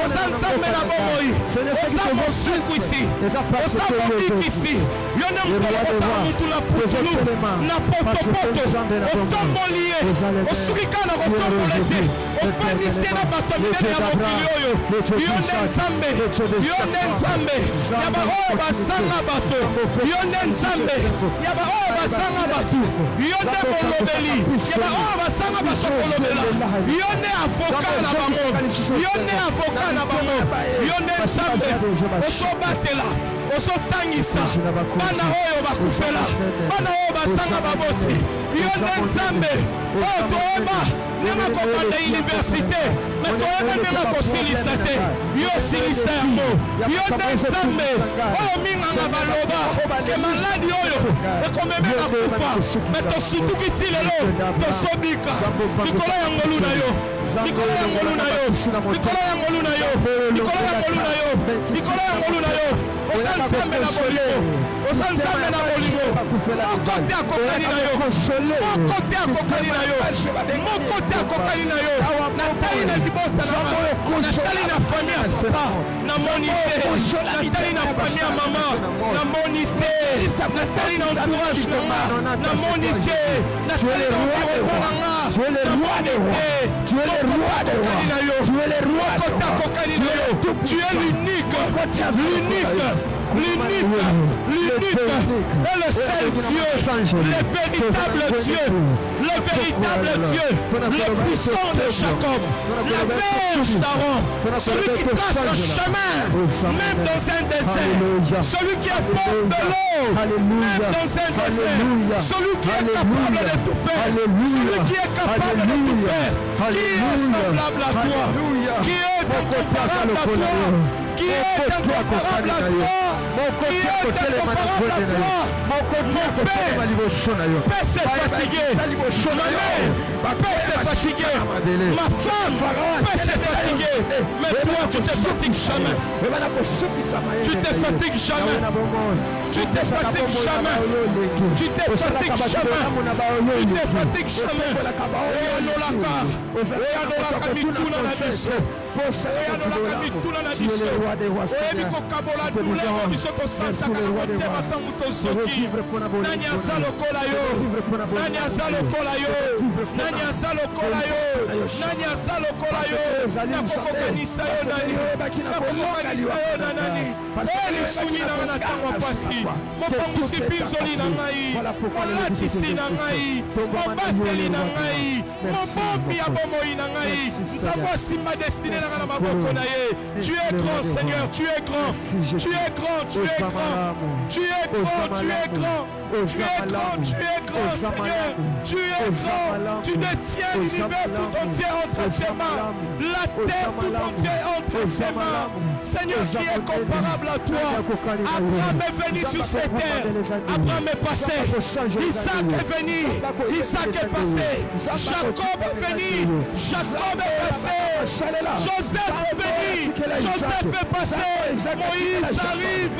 oza nzambe na bomoi, oza mosuku isi, oza mobiki isi. Yo nde mokolo kotala mutu na putulu, na potopoto, otomboli ye, osuki kaka na kotombola te, ofandisi ye na bato minene ya mokili oyo. Yo nde nzambe, yo nde nzambe, ya baoyo basanga bato, yo nde nzambe, ya baoyo basanga bato, yo nde molobeli, ya baoyo basanga bato kolobela, yo nde avoka na bango, yo nde avoka na bango, yo nde nzambe, ozobatela, ozotangisa bana oyo bakufela, bana oyo basanga baboti, yo nde nzambe, oyo toyeba ndenge kokanda université, me toyeba ndenge kosilisa te, yo silisa yango, yo nde nzambe, oyo minganga baloba ke maladi oyo ekomemela kufa, me tosutuki ti lelo tosobika likolo ya ngolu na yo, likolo ya ngolu na yo, likolo ya ngolu na yo, likolo ya ngolu na yo, likolo ya ngolu na yo. Oza nzambe na bolingo, oza nzambe na bolingo, moko te akokani na yo, moko te akokani na yo, moko te akokani na yo. Natali na libota na nga, natali na famille ya papa, namoni te, natali na famille ya mama, namoni te, natali na entourage na nga, namoni te, natali na environnement na nga, namoni te, moko te akokani na yo, moko te akokani na yo. Tu es l'unique, l'unique, l'unique, l'unique est le seul Dieu, le véritable Dieu, le véritable Dieu, le puissant de Jacob, la verge d'Aaron, celui qui trace le chemin, même dans un désert, celui qui apporte de l'eau, même dans un désert, celui qui est capable de tout faire, celui qui est capable de tout faire, qui est semblable à toi, qui est incomparable à toi, qui est incomparable à toi, qui est incomparable à toi. Mon père s'est fatigué, ma mère, père s'est fatigué, ma femme, père s'est fatigué, mais toi tu te fatigues jamais, tu te fatigues jamais, tu te fatigues jamais, tu te fatigues jamais, tu te fatigues jamais. Oyandolaka mituna na biso, oyandolaka mituna na biso, oyebi kokabola douleur biso tosantaka na motema ntango tozoki. Nani aza lokola yo, nani aza lokola yo, nani aza lokola yo, nani aza lokola yo, nakokokanisa yo nani, nakokokanisa yo na nani. Elisuni na na ntango pasi, mopangusi pinzoli na ngai, molatisi na ngai, mobateli na ngai, mobombi ya bomoi na ngai, nzambe asimba destine na ngai na maboko na ye. Tu es grand Seigneur, tu es grand, tu es grand, tu es grand, tu es grand, tu es grand. Tu es grand, tu es grand, Seigneur, tu es grand, tu détiens l'univers tout entier entre tes mains, la terre tout entière entre tes mains, Seigneur, qui est comparable à toi. Abraham est venu sur cette terre, Abraham est passé, Isaac est venu, Isaac est passé, Jacob est venu, Jacob est passé, Joseph est venu, Joseph est passé, Moïse arrive,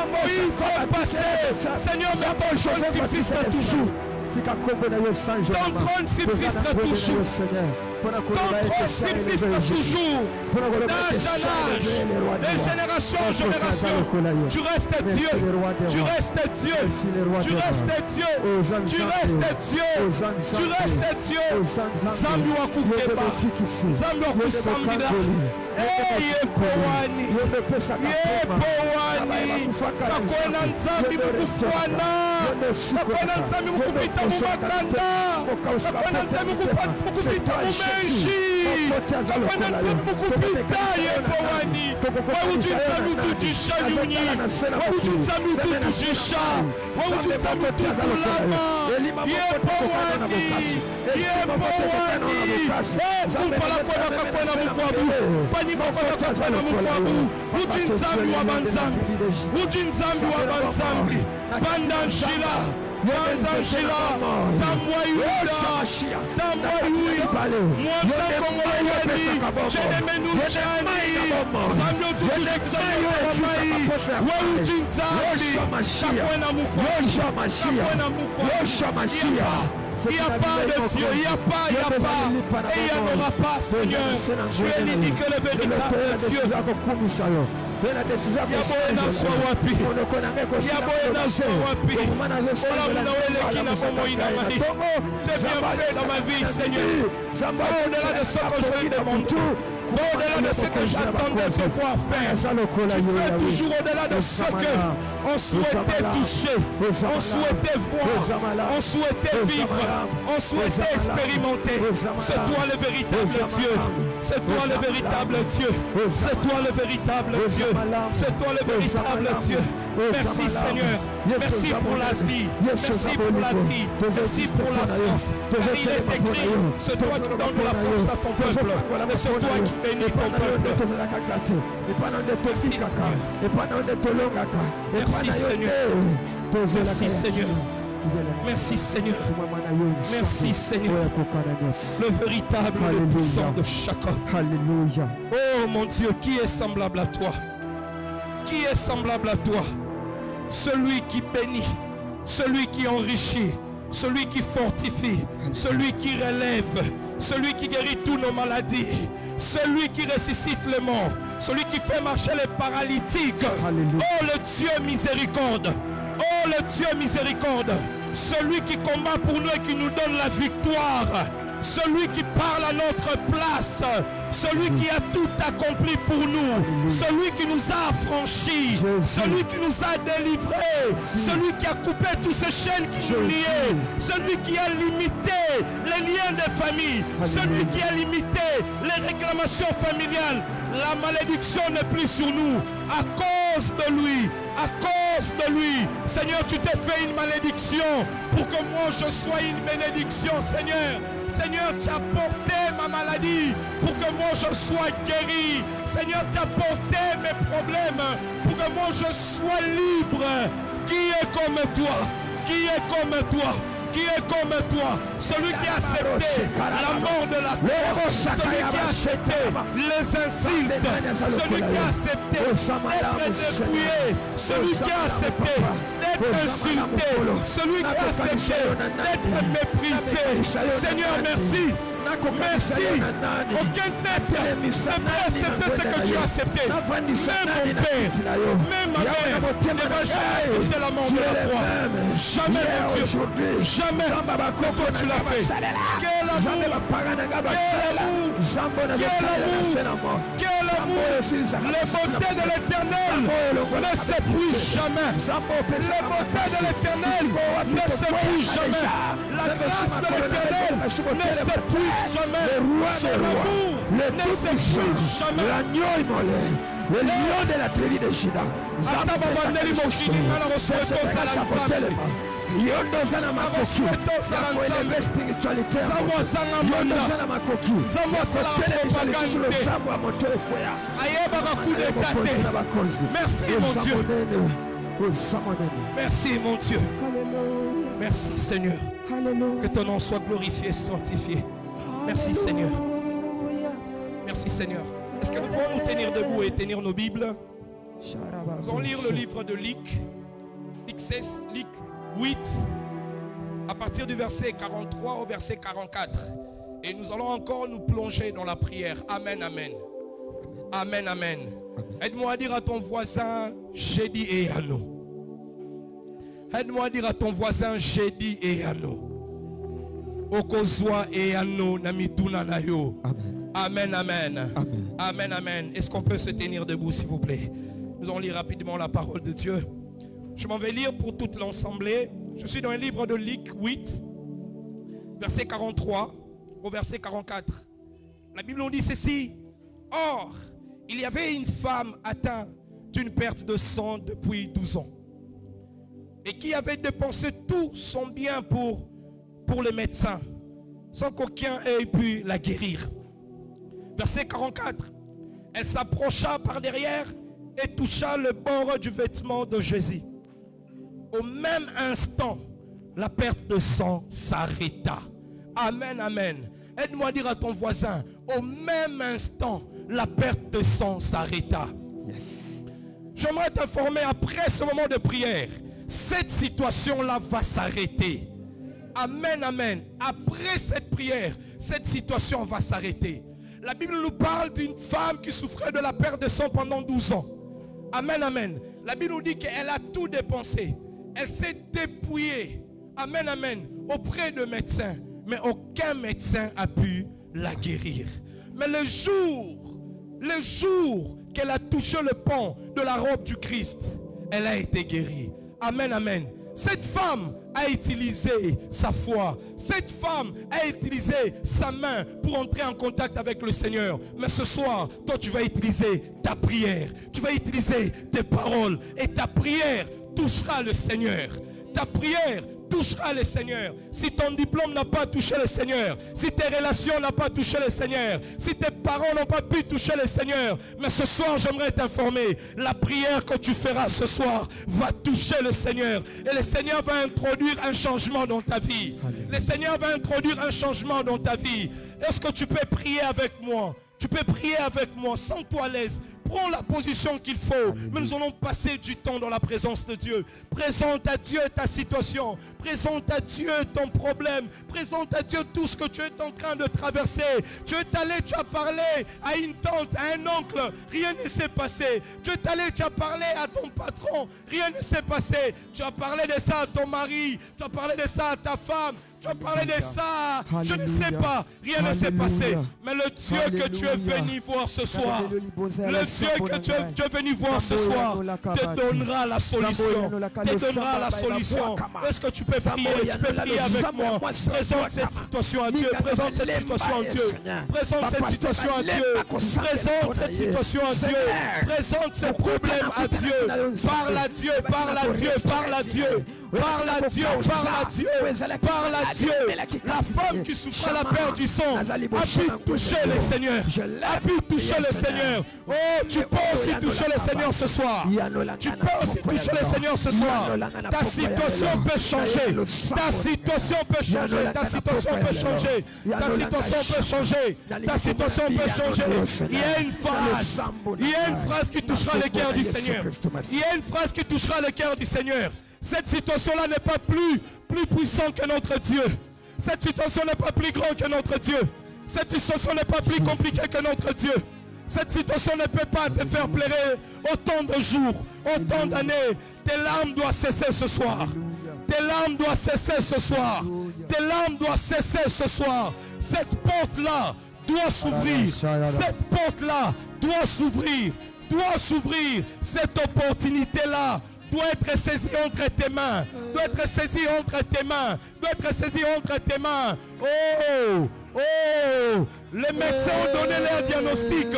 Moïse est passé. Seigneur, mais ton trône subsiste toujours. Ton trône subsiste toujours. Ton trône subsiste toujours. D'âge en âge, de génération en génération. Tu restes Dieu. Tu restes Dieu. Tu restes Dieu. Tu restes Dieu. Tu restes Dieu. Nzambi wa kukeba. Nzambi wa kusambila. Yepowani. Yepowani. Kakwena nzambi mukufwana. Kakwena nzambi mukupita mumakanda. Kakwena nzambi mukupita mumenshi. Kakwena nzambi mukupita yepowani. Wawuju nzambi utujisha nyunyi. Wawuju nzambi utujisha. Wawuju nzambi ututulama. Yepowani. Yepowani. Kumpala kwena kakwena mukwabu. Pani mokola kakwena mukwabu. Uji nzambi wa banzambi. Uji nzambi wa banzambi. Bandanshila. Bandanshila. Tambwa yuda. Tambwa yuda. Mwanza kongolo yani. Chenemenu chani. Zambi otutuze kuzambi wamai. Wauji nzambi. Kakwena mukwabu. Kakwena mukwabu. Il n'y a pas de Dieu, il n'y a pas, et il n'y en aura pas, Seigneur. Tu es l'unique et le véritable Dieu. Yaboena Swawapi, Yaboena Swawapi, Olamuna Weleki na Momo Inamani. T'es bien fait dans ma vie, Seigneur. Va au-delà de ce que je demande. Va au-delà de ce que j'attendais de voir faire. Tu fais toujours au-delà de ce qu'on souhaitait toucher, on souhaitait voir, on souhaitait vivre, on souhaitait expérimenter. C'est toi le véritable Dieu. C'est toi le véritable Dieu. C'est toi le véritable Dieu. C'est toi le véritable Dieu. Merci Seigneur. Merci pour la vie. Merci pour la vie. Merci pour la force. Car il est écrit, c'est toi qui donnes la force à ton peuple. Et c'est toi qui bénis ton peuple. Merci Seigneur. Merci Seigneur. Merci Seigneur. Merci Seigneur. Le véritable, le puissant de Jacob. Alléluia. Oh mon Dieu, qui est semblable à toi? Qui est semblable à toi? Celui qui bénit, celui qui enrichit, celui qui fortifie, celui qui relève, celui qui guérit toutes nos maladies, celui qui ressuscite les morts, celui qui fait marcher les paralytiques. Alléluia. Oh le Dieu miséricorde. Oh le Dieu miséricorde, celui qui combat pour nous et qui nous donne la victoire, celui qui parle à notre place, celui qui a tout accompli pour nous, celui qui nous a affranchis, celui qui nous a délivrés, celui qui a coupé toutes ces chaînes qui nous liaient, celui qui a limité les liens de famille, celui qui a limité les réclamations familiales. La malédiction n'est plus sur nous à cause de lui, à cause de lui. Seigneur, tu t'es fait une malédiction pour que moi je sois une bénédiction, Seigneur. Seigneur, tu as porté ma maladie pour que moi je sois guéri. Seigneur, tu as porté mes problèmes pour que moi je sois libre. Qui est comme toi? Qui est comme toi? Qui est comme toi? Celui qui a accepté la mort de la terre, celui qui a accepté les insultes, celui qui a accepté d'être dépouillé, celui qui a accepté d'être insulté, celui qui a accepté d'être méprisé. Seigneur, merci. Merci. Aucun être ne peut accepter ce que tu as accepté. Même mon père, même ma mère ne va jamais accepter la mort de la croix. Jamais, mon Dieu. Jamais comme toi tu l'as fait. Quel amour. Quel amour. Quel amour. Quel amour. Les beautés de l'Éternel ne s'épuisent jamais. Les beautés de l'Éternel ne s'épuisent jamais. La grâce de l'Éternel ne s'épuise jamais. Son amour ne s'épuise jamais. Le lion de la tribu de Juda. Merci mon Dieu. Merci mon Dieu. Merci Seigneur. Que ton nom soit glorifié et sanctifié. Merci Seigneur. Merci Seigneur. Est-ce que nous pouvons nous tenir debout et tenir nos Bibles? Nous allons lire le livre de Luc, Luc 16, Luc 8, à partir du verset 43 au verset 44. Et nous allons encore nous plonger dans la prière. Amen, amen. Amen, amen. Aide-moi à dire à ton voisin, j'ai dit et à nous. Aide-moi à dire à ton voisin, j'ai dit et à nous. Okozwa et à nous, namituna nayo. Amen, amen. Amen, amen, amen. Est-ce qu'on peut se tenir debout, s'il vous plaît? Nous allons lire rapidement la parole de Dieu. Je m'en vais lire pour toute l'assemblée. Je suis dans le livre de Luc 8, verset 43 au verset 44. La Bible nous dit ceci. Or, il y avait une femme atteinte d'une perte de sang depuis 12 ans et qui avait dépensé tout son bien pour les médecins sans qu'aucun ait pu la guérir. Verset 44. Elle s'approcha par derrière et toucha le bord du vêtement de Jésus. Au même instant, la perte de sang s'arrêta. Amen, amen. Aide-moi à dire à ton voisin, au même instant, la perte de sang s'arrêta. Yes. J'aimerais t'informer, après ce moment de prière, cette situation-là va s'arrêter. Amen, amen. Après cette prière, cette situation va s'arrêter. La Bible nous parle d'une femme qui souffrait de la perte de sang pendant 12 ans. Amen, amen. La Bible nous dit qu'elle a tout dépensé. Elle s'est dépouillée. Amen, amen. Auprès de médecins. Mais aucun médecin a pu la guérir. Mais le jour qu'elle a touché le pan de la robe du Christ, elle a été guérie. Amen, amen. Cette femme a utilisé sa foi. Cette femme a utilisé sa main pour entrer en contact avec le Seigneur. Mais ce soir, toi tu vas utiliser ta prière. Tu vas utiliser tes paroles. Et ta prière touchera le Seigneur. Ta prière touchera le Seigneur. Si ton diplôme n'a pas touché le Seigneur, si tes relations n'ont pas touché le Seigneur, si tes parents n'ont pas pu toucher le Seigneur, mais ce soir j'aimerais t'informer, la prière que tu feras ce soir va toucher le Seigneur. Et le Seigneur va introduire un changement dans ta vie. Le Seigneur va introduire un changement dans ta vie. Est-ce que tu peux prier avec moi? Tu peux prier avec moi, sens-toi à l'aise. Prends la position qu'il faut. Mais nous allons passer du temps dans la présence de Dieu. Présente à Dieu ta situation. Présente à Dieu ton problème. Présente à Dieu tout ce que tu es en train de traverser. Tu es allé, tu as parlé à une tante, à un oncle. Rien ne s'est passé. Tu es allé, tu as parlé à ton patron. Rien ne s'est passé. Tu as parlé de ça à ton mari. Tu as parlé de ça à ta femme. Tu as parlé de ça, je ne sais pas, rien ne s'est passé. Mais le Dieu que tu es venu voir ce soir, le Dieu que tu es venu voir ce soir, te donnera la solution. Te donnera la solution. Est-ce que tu peux prier? Tu peux prier avec moi. Présente cette situation à Dieu. Présente cette situation à Dieu. Présente cette situation à Dieu. Présente cette situation à Dieu. Présente ce problème à Dieu. Parle à Dieu, parle à Dieu, parle à Dieu. Parle à Dieu, parle à Dieu, parle à Dieu. La femme qui souffrait la perte du sang a pu toucher le Seigneur. A pu toucher le Seigneur. Oh, tu peux aussi toucher le Seigneur ce soir. Tu peux aussi toucher le Seigneur ce soir. Ta situation peut changer. Ta situation peut changer. Ta situation peut changer. Ta situation peut changer. Ta situation peut changer. Il y a une phrase. Il y a une phrase qui touchera le cœur du Seigneur. Il y a une phrase qui touchera le cœur du Seigneur. Cette situation-là n'est pas plus puissante que notre Dieu. Cette situation n'est pas plus grande que notre Dieu. Cette situation n'est pas plus compliquée que notre Dieu. Cette situation ne peut pas te faire pleurer autant de jours, autant d'années. Tes larmes doivent cesser ce soir. Tes larmes doivent cesser ce soir. Tes larmes doivent cesser ce soir. Cette porte-là doit s'ouvrir. Cette porte-là doit s'ouvrir. Doit s'ouvrir. Cette opportunité-là doit être saisi entre tes mains, doit être saisi entre tes mains, doit être saisi entre tes mains. Oh, oh, les médecins ont donné leur diagnostic,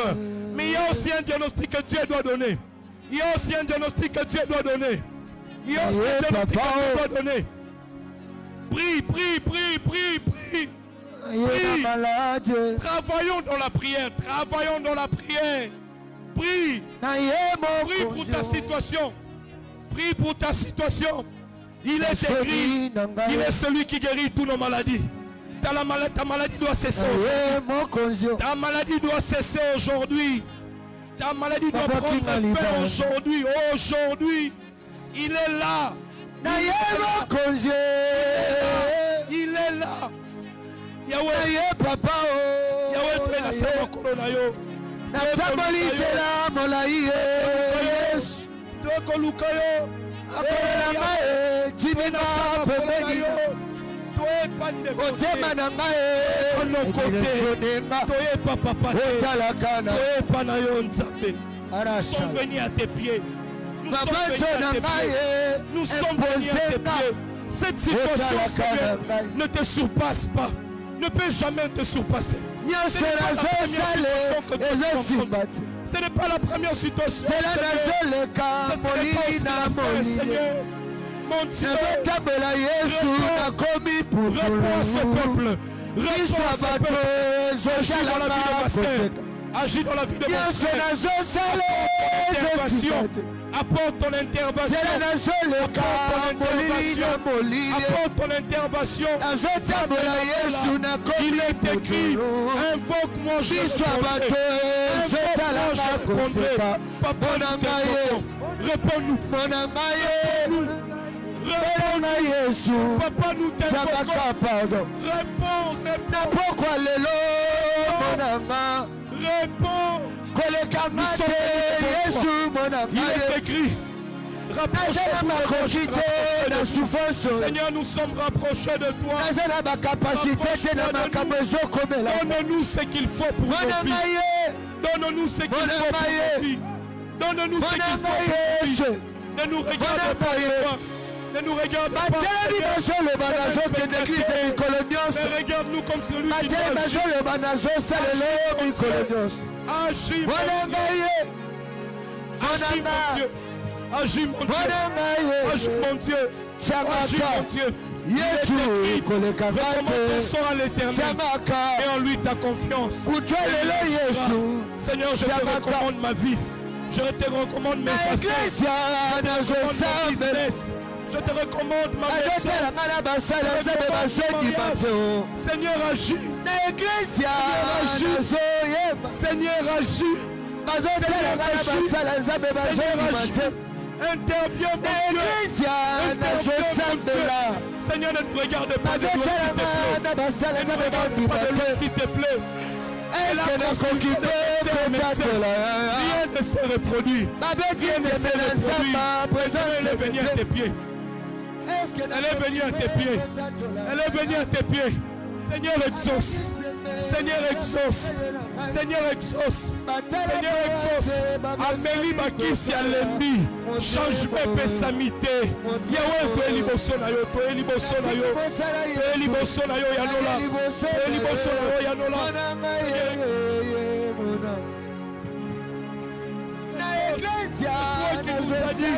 mais il y a aussi un diagnostic que Dieu doit donner. Il y a aussi un diagnostic que Dieu doit donner. Il y a aussi un diagnostic que Dieu doit donner. Prie, prie, prie, prie, prie. Prie. Travaillons dans la prière, travaillons dans la prière. Prie, prie pour ta situation. Prie pour ta situation. Il est écrit, il est celui qui guérit toutes nos maladies. Ta maladie doit cesser aujourd'hui. Ta maladie doit cesser aujourd'hui. Ta maladie doit prendre fin aujourd'hui. Aujourd'hui, il est là. Il est là. Yahweh, papa, Yahweh, tu es la seule corona yo. Kolukayo, nous sommes venus à tes pieds. Nous sommes venus à tes pieds. Cette situation, Seigneur, ne te surpasse pas. Ne peut jamais te surpasser. Ce n'est pas la première situation. Ce n'est pas la fin, Seigneur. Mon Dieu, réponds à ce peuple. Réponds à ce peuple. Agis dans la vie de ma sœur. Agis dans la vie de ma sœur. Apporte ton intervention. Apporte ton intervention. Il est écrit, invoque-moi, je répondrai. Papa, réponds-nous. Réponds-nous. Papa, nous t'invoquons. Réponds. Réponds. Il est écrit. Seigneur, nous sommes rapprochés de toi. Donne-nous ce qu'il faut pour nos vies. Donne-nous ce qu'il faut pour nos vies. Donne-nous ce qu'il faut pour nos vies. Ne nous regarde pas de toi. Ne nous regarde pas. Mais regarde-nous comme celui qui doit agir. Agis mon Dieu. Agis mon Dieu. Agis mon Dieu. Recommande ton sort à l'Éternel et en lui ta confiance. Seigneur, je te recommande ma vie. Je te recommande mes affaires. Mon business. Je te recommande ma maison. Seigneur, agis. Seigneur, agis. Interviens, mon Dieu. Seigneur, ne nous regarde pas de loin, s'il te plaît. Ne nous regarde pas de loin, s'il te plaît. Rien ne s'est reproduit. Rien ne s'est reproduit. Elle est venue à tes pieds. Elle est venue à tes pieds. Elle est venue à tes pieds. Seigneur, exauce. Seigneur, exauce. Seigneur, exauce. Seigneur, exauce. Amélie Bakisi Alembi. Changement pesamité. Yahweh, toi, liboso na yo. Toi, liboso na yo. Toi, liboso na yo, Yanola. Toi, liboso na yo, Yanola. C'est toi qui nous as dit.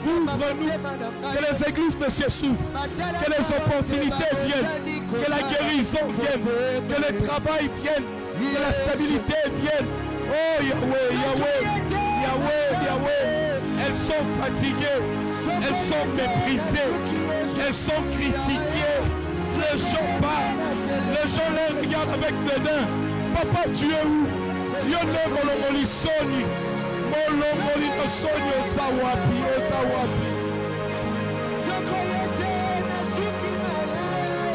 Ouvre-nous, que les églises ne se s'ouvrent, que les opportunités viennent, que la guérison vienne, que le travail vienne, que la stabilité vienne. Oh Yahweh, Yahweh, Yahweh, Yahweh. Elles sont fatiguées, elles sont méprisées, elles sont critiquées. Les gens parlent, les gens les regardent avec dédain. Papa, tu es où? Yone molongoli soni. Molongoli no soni osawapi, osawapi. Sokoyete na suki malaya.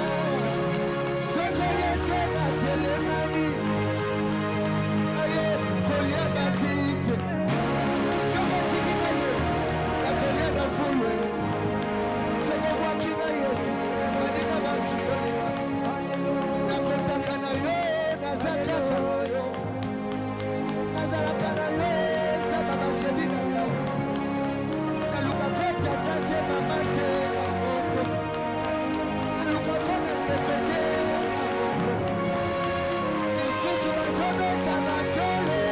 Sokoyete na telemani. Aye, kolia batite. Sokotiki na Yesu. Akolia na fulwe. Sokowaki na Yesu. Manina basi koliwa. Nakotaka na yo, nazataka na yo. Nazaraka na yo, sababa shedina na. Naluka kota tate mamate na moko. Naluka kona mpekote na moko. Isusu mazono tamatole.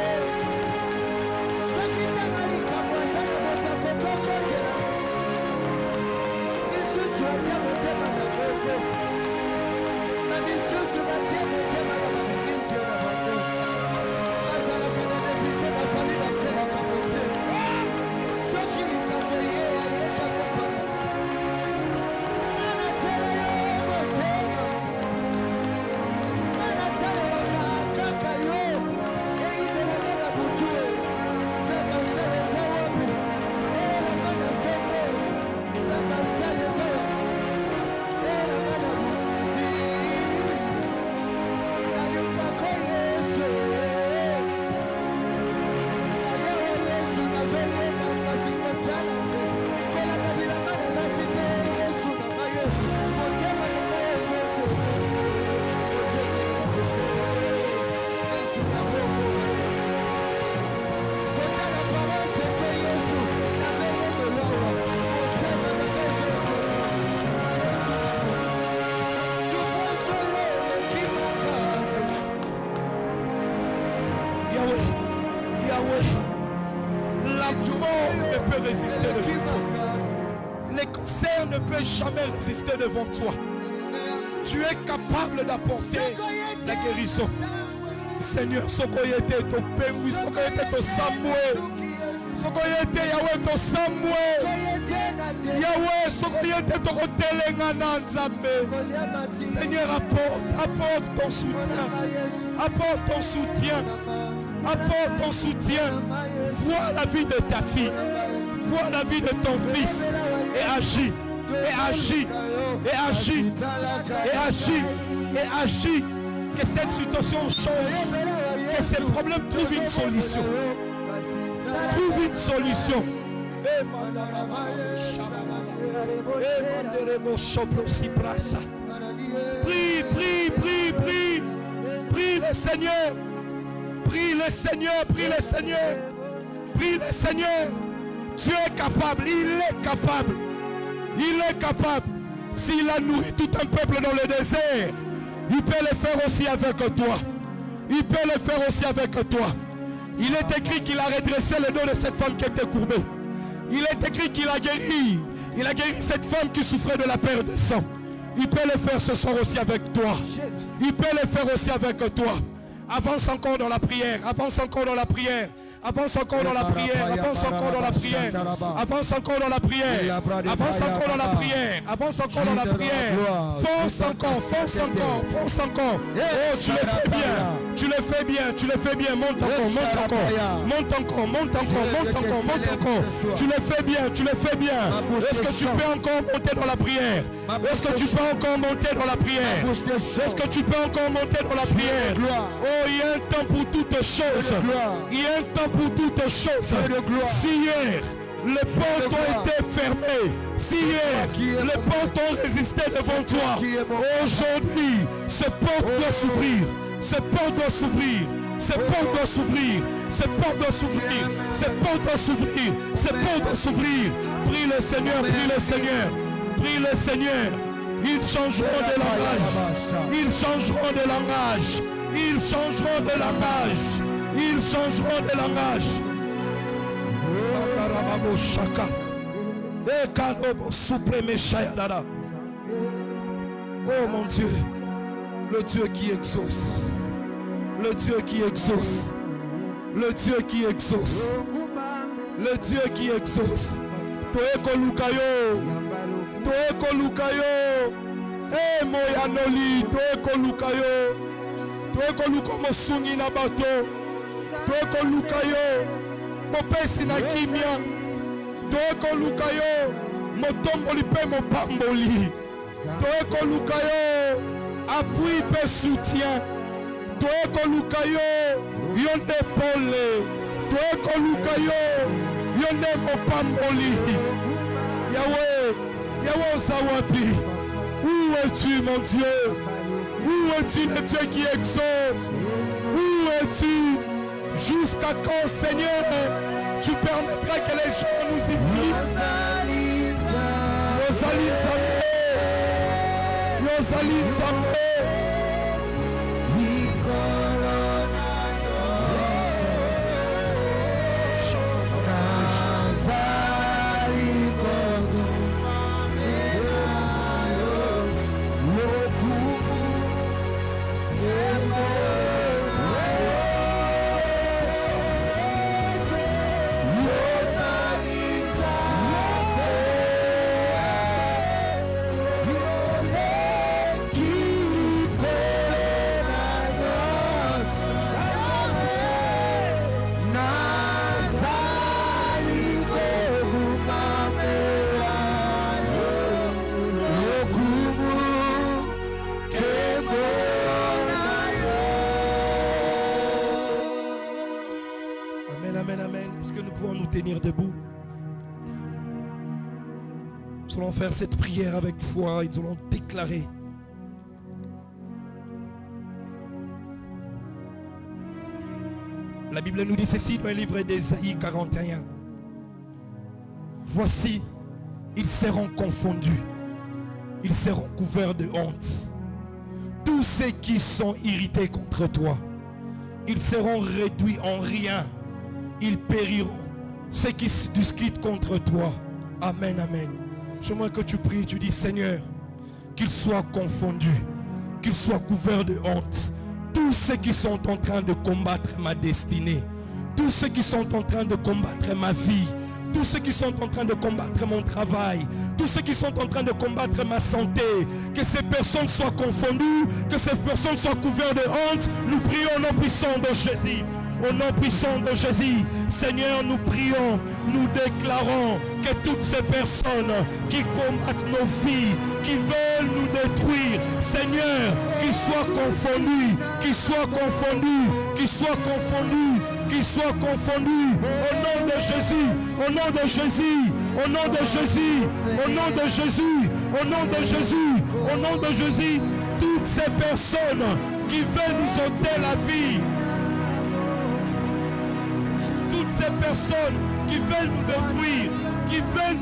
Sakita malika mwazana mota kokoko kena. Isusu atia motema na moko. Na isusu atia motema na mabisi na moko. Azalaka na depite na famille achela kamote. Soki likamoye ayeka mepaka. Anatela yo motema. Anatela waka kaka yo. Eibelanga na butue. Sema shale za wapi. Ela mana kongo. Sema shale za wapi. Ela mana buti. Aluka ko Yesu. Ayawa Yesu nazoye makasi kotala te. Kola kabila mana lati te Yesu na maye. Motema ya Yesu se. Yesu na boko. Kotala parose te Yesu. Nazoye melawa. Motema na Yesu se. Souffrance qui m'agace. Yahweh, Yahweh, la mort ne peut résister devant toi. Les cancers ne peuvent jamais résister devant toi. Tu es capable d'apporter la guérison. Seigneur, Sokoyete to Pengui, Sokoyete to Samwe, Sokoyete Yahweh to Samwe. Yahweh, sokoyete tokotelenga na Nzambe. Seigneur, apporte ton soutien. Apporte ton soutien. Apporte ton soutien. Vois la vie de ta fille. Vois la vie de ton fils. Et agis. Et agis. Et agis. Et agis. Et agis. Que cette situation change. Que ces problèmes trouvent une solution. Trouve une solution. Prie, prie, prie, prie. Prie le Seigneur. Prie le Seigneur, prie le Seigneur. Prie le Seigneur. Dieu est capable, il est capable. Il est capable. S'il a nourri tout un peuple dans le désert, il peut le faire aussi avec toi. Il peut le faire aussi avec toi. Il est écrit qu'il a redressé le dos de cette femme qui était courbée. Il est écrit qu'il a guéri. Il a guéri cette femme qui souffrait de la perte de sang. Il peut le faire ce soir aussi avec toi. Il peut le faire aussi avec toi. Avance encore dans la prière. Avance encore dans la prière. Avance encore dans la prière. Avance encore dans la prière. Avance encore dans la prière. Avance encore dans la prière. Avance encore dans la prière. Fonce encore. Fonce encore. Fonce encore. Oh, tu le fais bien. Tu le fais bien. Tu le fais bien. Monte encore. Monte encore. Monte encore. Monte encore. Monte encore. Monte encore. Tu le fais bien. Tu le fais bien. Est-ce que tu peux encore monter dans la prière? Est-ce que tu peux encore monter dans la prière? Est-ce que tu peux encore monter dans la prière? Oh, il y a un temps pour toutes choses. Il y a un temps pour toutes choses. Si hier les portes ont été fermées, si hier les portes ont résisté devant toi, aujourd'hui ces portes doivent s'ouvrir. Ces portes doivent s'ouvrir. Ces portes doivent s'ouvrir. Ces portes doivent s'ouvrir. Ces portes doivent s'ouvrir. Ces portes doivent s'ouvrir. Prie le Seigneur, prie le Seigneur. Prie le Seigneur. Ils changeront de langage. Ils changeront de langage. Ils changeront de langage. Ils changeront de langage. Oh mon Dieu, le Dieu qui exauce. Le Dieu qui exauce. Le Dieu qui exauce. Le Dieu qui exauce. Toeko lukayo. Toeko lukayo. Eh moyanoli. Toeko lukayo. Toeko luko mosungi na bato. Toeko lukayo. Mopesi na kimia. Toeko lukayo. Motomboli pe mopamboli. Toeko lukayo. Appui pe soutien. Toeko lukayo. Yonde pole. Toeko lukayo. Yonde mopamboli. Yahweh. Yahweh Zawapi. Où es-tu mon Dieu? Où es-tu le Dieu qui exauce? Où es-tu? Jusqu'à quand, Seigneur, tu permettras que les gens nous implient? Rosalie Nzambe. Rosalie Nzambe. Tenir debout. Nous allons faire cette prière avec foi et nous allons déclarer. La Bible nous dit ceci dans le livre d'Ésaïe 41. Voici, ils seront confondus, ils seront couverts de honte. Tous ceux qui sont irrités contre toi, ils seront réduits en rien, ils périront. Ceux qui discutent contre toi. Amen, amen. J'aimerais que tu pries, tu dis Seigneur, qu'ils soient confondus, qu'ils soient couverts de honte. Tous ceux qui sont en train de combattre ma destinée, tous ceux qui sont en train de combattre ma vie, tous ceux qui sont en train de combattre mon travail, tous ceux qui sont en train de combattre ma santé, que ces personnes soient confondues, que ces personnes soient couvertes de honte. Nous prions au nom puissant de Jésus. Au nom puissant de Jésus, Seigneur, nous prions, nous déclarons que toutes ces personnes qui combattent nos vies, qui veulent nous détruire, Seigneur, qu'ils soient confondus, qu'ils soient confondus, qu'ils soient confondus, qu'ils soient confondus. Au nom de Jésus, au nom de Jésus, au nom de Jésus, au nom de Jésus, au nom de Jésus, au nom de Jésus, toutes ces personnes qui veulent nous ôter la vie, toutes ces personnes qui veulent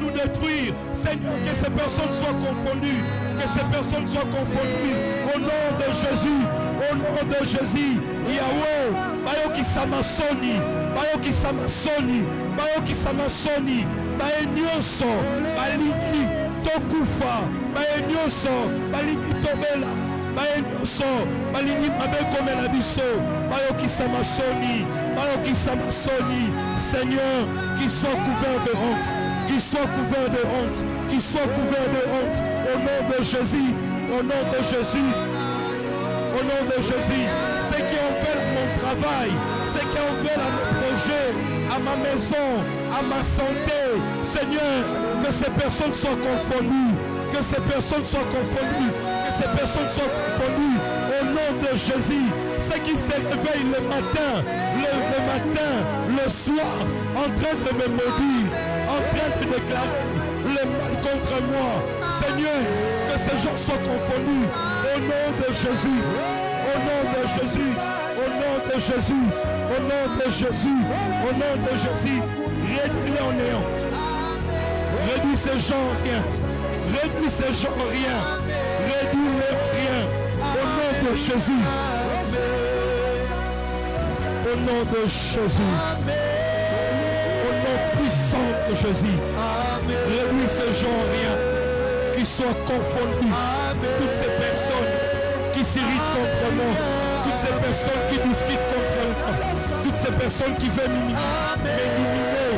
nous détruire, Seigneur, que ces personnes soient confondues, que ces personnes soient confondues, au nom de Jésus, au nom de Jésus, Yahweh, Bayoki Samasoni, Bayoki Samasoni, Bayoki Samasoni, Baenyoso, Balini, Tokufa, Baenyoso, Balini Tobela, Baenyoso, Balini Mabekomela Biso, Bayoki Samasoni, Bayoki Samasoni, Seigneur, qu'ils soient couverts de honte, qu'ils soient couverts de honte, qu'ils soient couverts de honte, au nom de Jésus, au nom de Jésus, au nom de Jésus, ceux qui ont fait mon travail, ceux qui ont fait à mon projet, à ma maison, à ma santé, Seigneur, que ces personnes soient confondues, que ces personnes soient confondues, que ces personnes soient confondues, au nom de Jésus. Ceux qui se réveillent le matin, le soir, en train de me maudire, en train de déclarer le mal contre moi, Seigneur, que ces gens soient confondus, au nom de Jésus, au nom de Jésus, au nom de Jésus, au nom de Jésus, au nom de Jésus, réduis-les en néant, réduis ces gens en rien, réduis ces gens en rien, réduis-les en rien, au nom de Jésus, au nom de Jésus, au nom puissant de Jésus, réduis ces gens en rien, qu'ils soient confondus, toutes ces personnes qui s'irritent contre moi, toutes ces personnes qui discutent contre moi, toutes ces personnes qui veulent m'éliminer,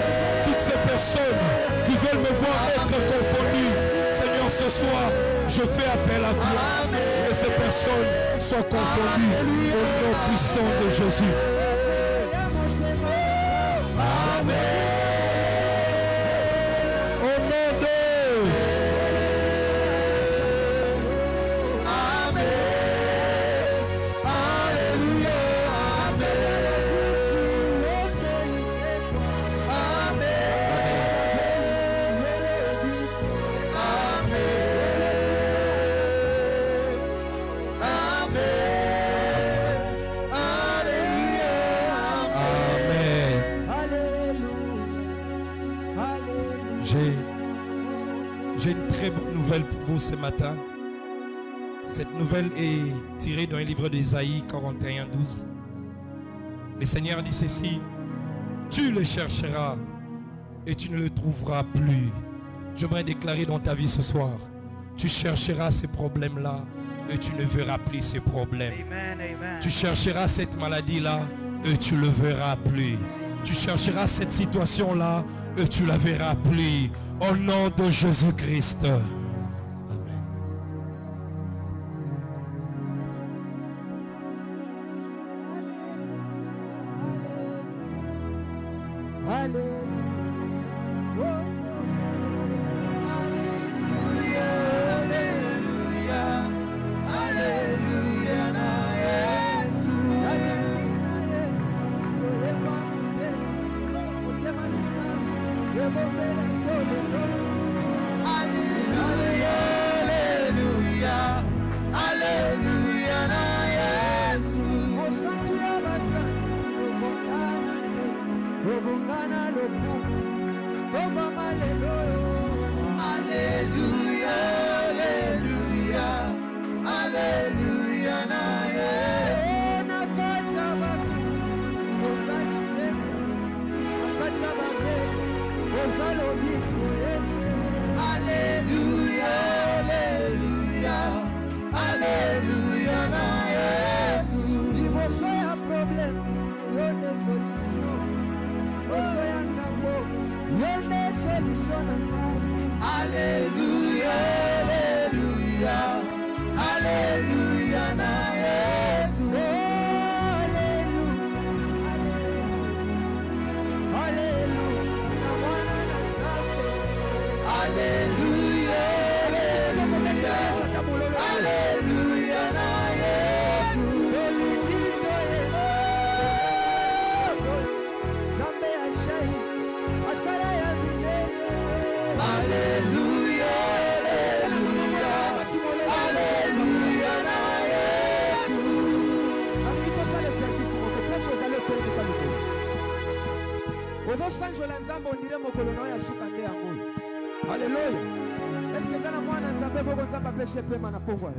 toutes ces personnes qui veulent me voir être confondues. Seigneur, ce soir, je fais appel à toi, que ces personnes soient confondues au nom puissant de Jésus. Amen. Au nom de J'ai une très bonne nouvelle pour vous ce matin. Cette nouvelle est tirée d'un livre d'Ésaïe 41, 12. Le Seigneur dit ceci: tu le chercheras et tu ne le trouveras plus. J'aimerais déclarer dans ta vie ce soir: tu chercheras ces problèmes-là et tu ne verras plus ces problèmes. Amen, amen. Tu chercheras cette maladie-là et tu ne le verras plus. Tu chercheras cette situation-là et tu ne la verras plus. Au nom de Jésus-Christ. Amen. Posho la nzambe ondire mokolo na ya shuka nde yango. Haleluya. Eske kana mwana nzambe boko nzambe apeshe pema na pongwa.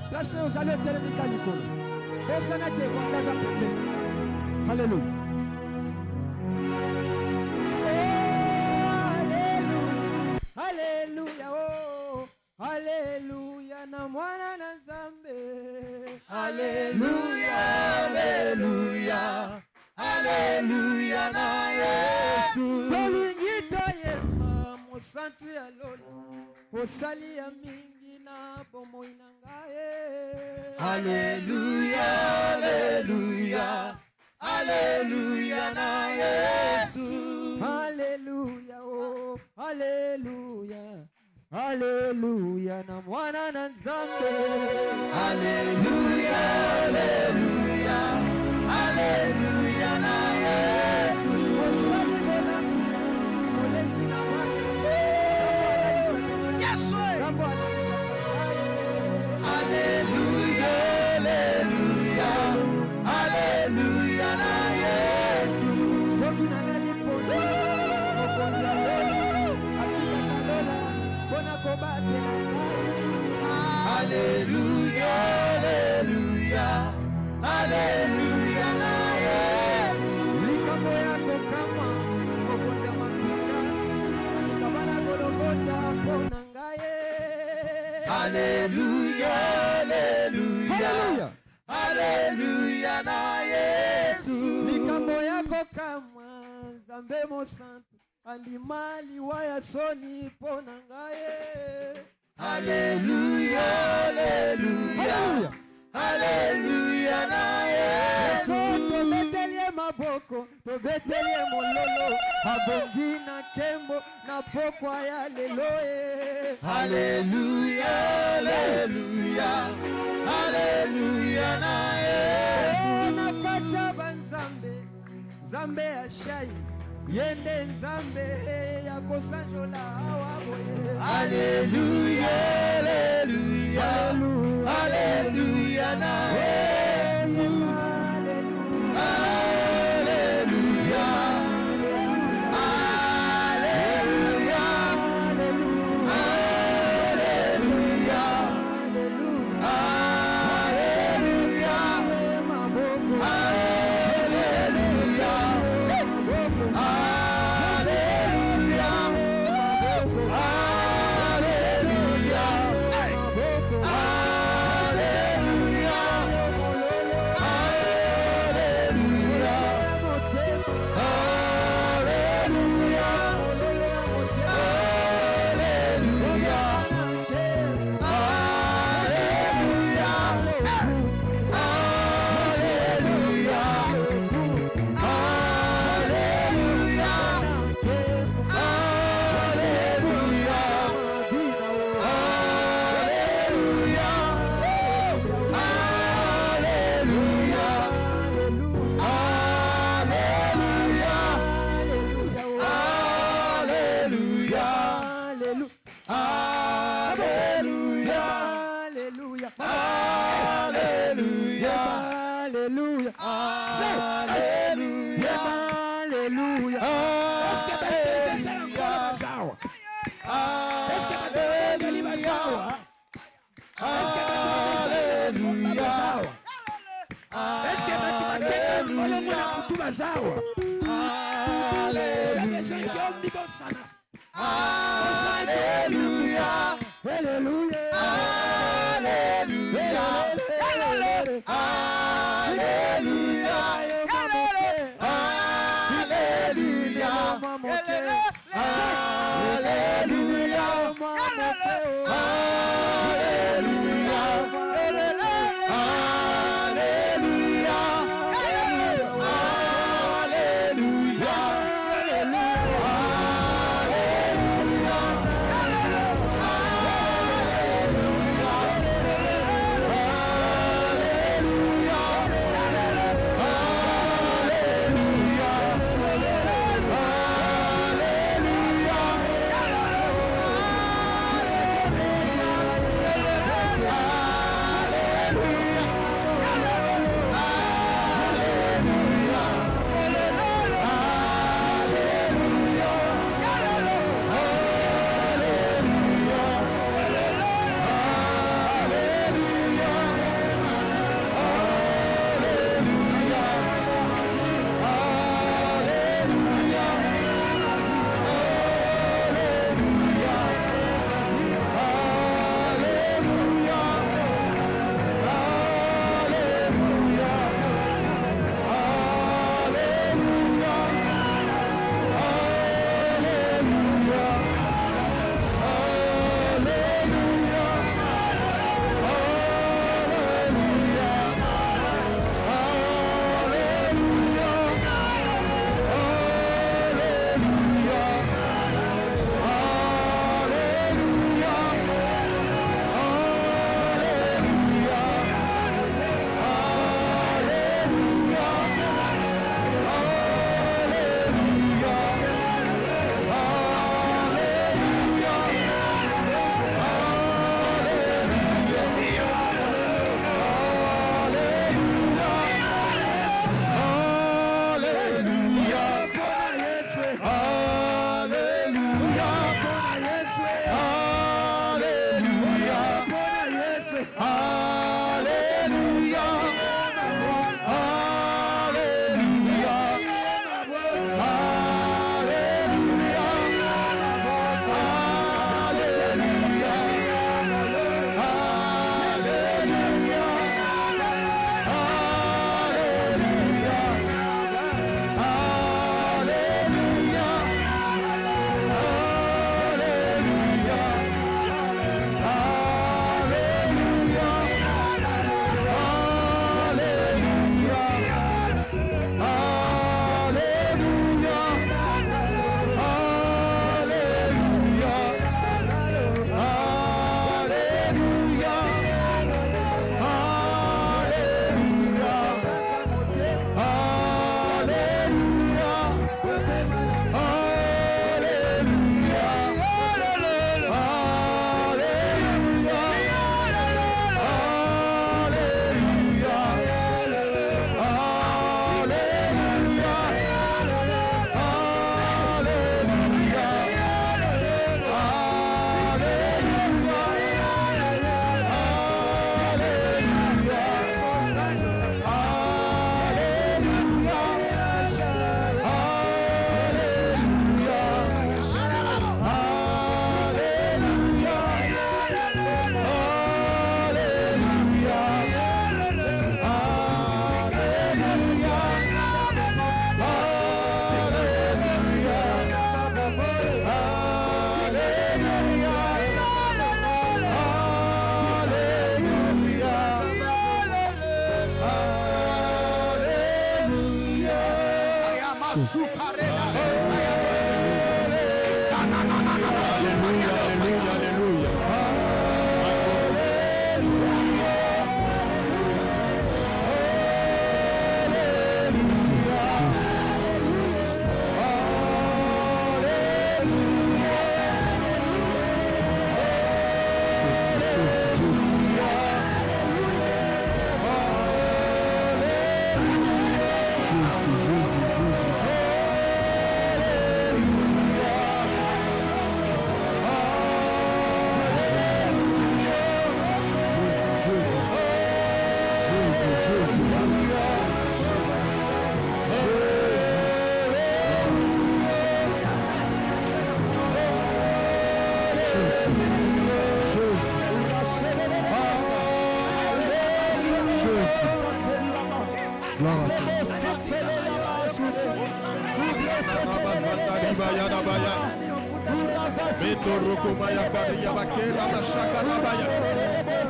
Place ozali otelemika likolo. Osana ke vandaza pembe. Haleluya. Haleluya, oh, haleluya na mwana na nzambe. Haleluya, haleluya, haleluya na Yesu. Tolingito yema mosantu ya lolo, osali ya mingi na bomoi na ngaye. Haleluya, haleluya, haleluya na Yesu. Haleluya, oh, haleluya, haleluya na mwana na nzambe. Haleluya, haleluya, haleluya na Yesu. Osali bolami, olesi na mwana. Yesu. Haleluya, haleluya, haleluya na Yesu. soki na nali poni, mokonzi ya lolo, atika kalola, pona kobatela ngai. Haleluya, haleluya, haleluya na Yesu. Likambo yako kama mokonzi ya mampinga, kabana Golgotha pona ngai. Haleluya, haleluya, haleluya na Yesu. Likambo yako kama Nzambe mosantu, andimali waya soni pona ngai. Haleluya, haleluya, haleluya na Yesu. Tobetelie maboko, tobetelie mololo, abongi na kembo na pokwa ya lelo. Haleluya, haleluya, haleluya na Yesu. Napata banzambe, nzambe ya shai, yende nzambe ya kosanjola awa boye. Haleluya, haleluya, haleluya na Yesu. Haleluya, haleluya, haleluya,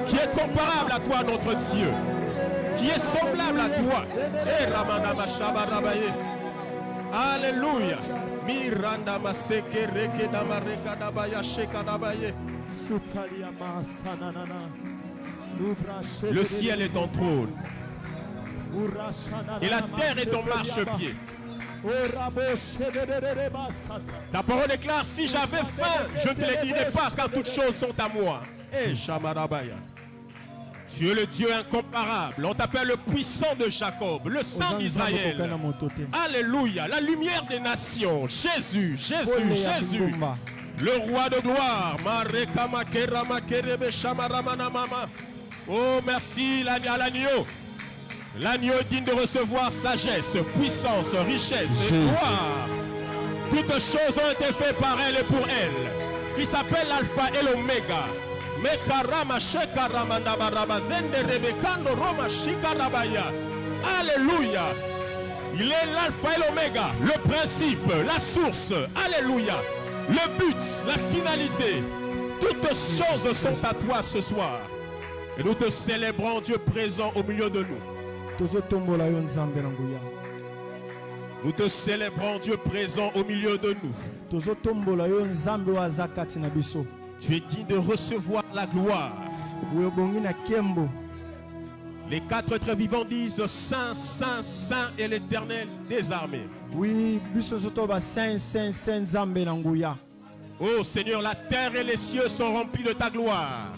Qui est comparable à toi, notre Dieu? Qui est semblable à toi? Alléluia. Miranda maseke reke damareka dabaya sheka dabaye. Le ciel est ton trône et la terre est ton marchepied. Ta parole déclare, si j'avais faim, je ne te les dirais pas, car toutes choses sont à moi. Et Shamarabaya. Tu es le Dieu incomparable. On t'appelle le puissant de Jacob, le Saint d'Israël. Alléluia. La lumière des nations. Jésus, Jésus, Jésus. Le roi de gloire. Oh, merci à l'agneau. L'agneau est digne de recevoir sagesse, puissance, richesse et gloire. Toutes choses ont été faites par elle et pour elle. Il s'appelle l'Alpha et l'Oméga. Alléluia. Il est l'Alpha et l'Oméga, le principe, la source. Alléluia. Le but, la finalité. Toutes choses sont à toi ce soir. Et nous te célébrons, Dieu présent au milieu de nous. Nous te célébrons, Dieu présent au milieu de nous. Tu es digne de recevoir la gloire. Les quatre êtres vivants disent Saint, Saint, Saint et l'Éternel des armées. Oh Seigneur, la terre et les cieux sont remplis de ta gloire.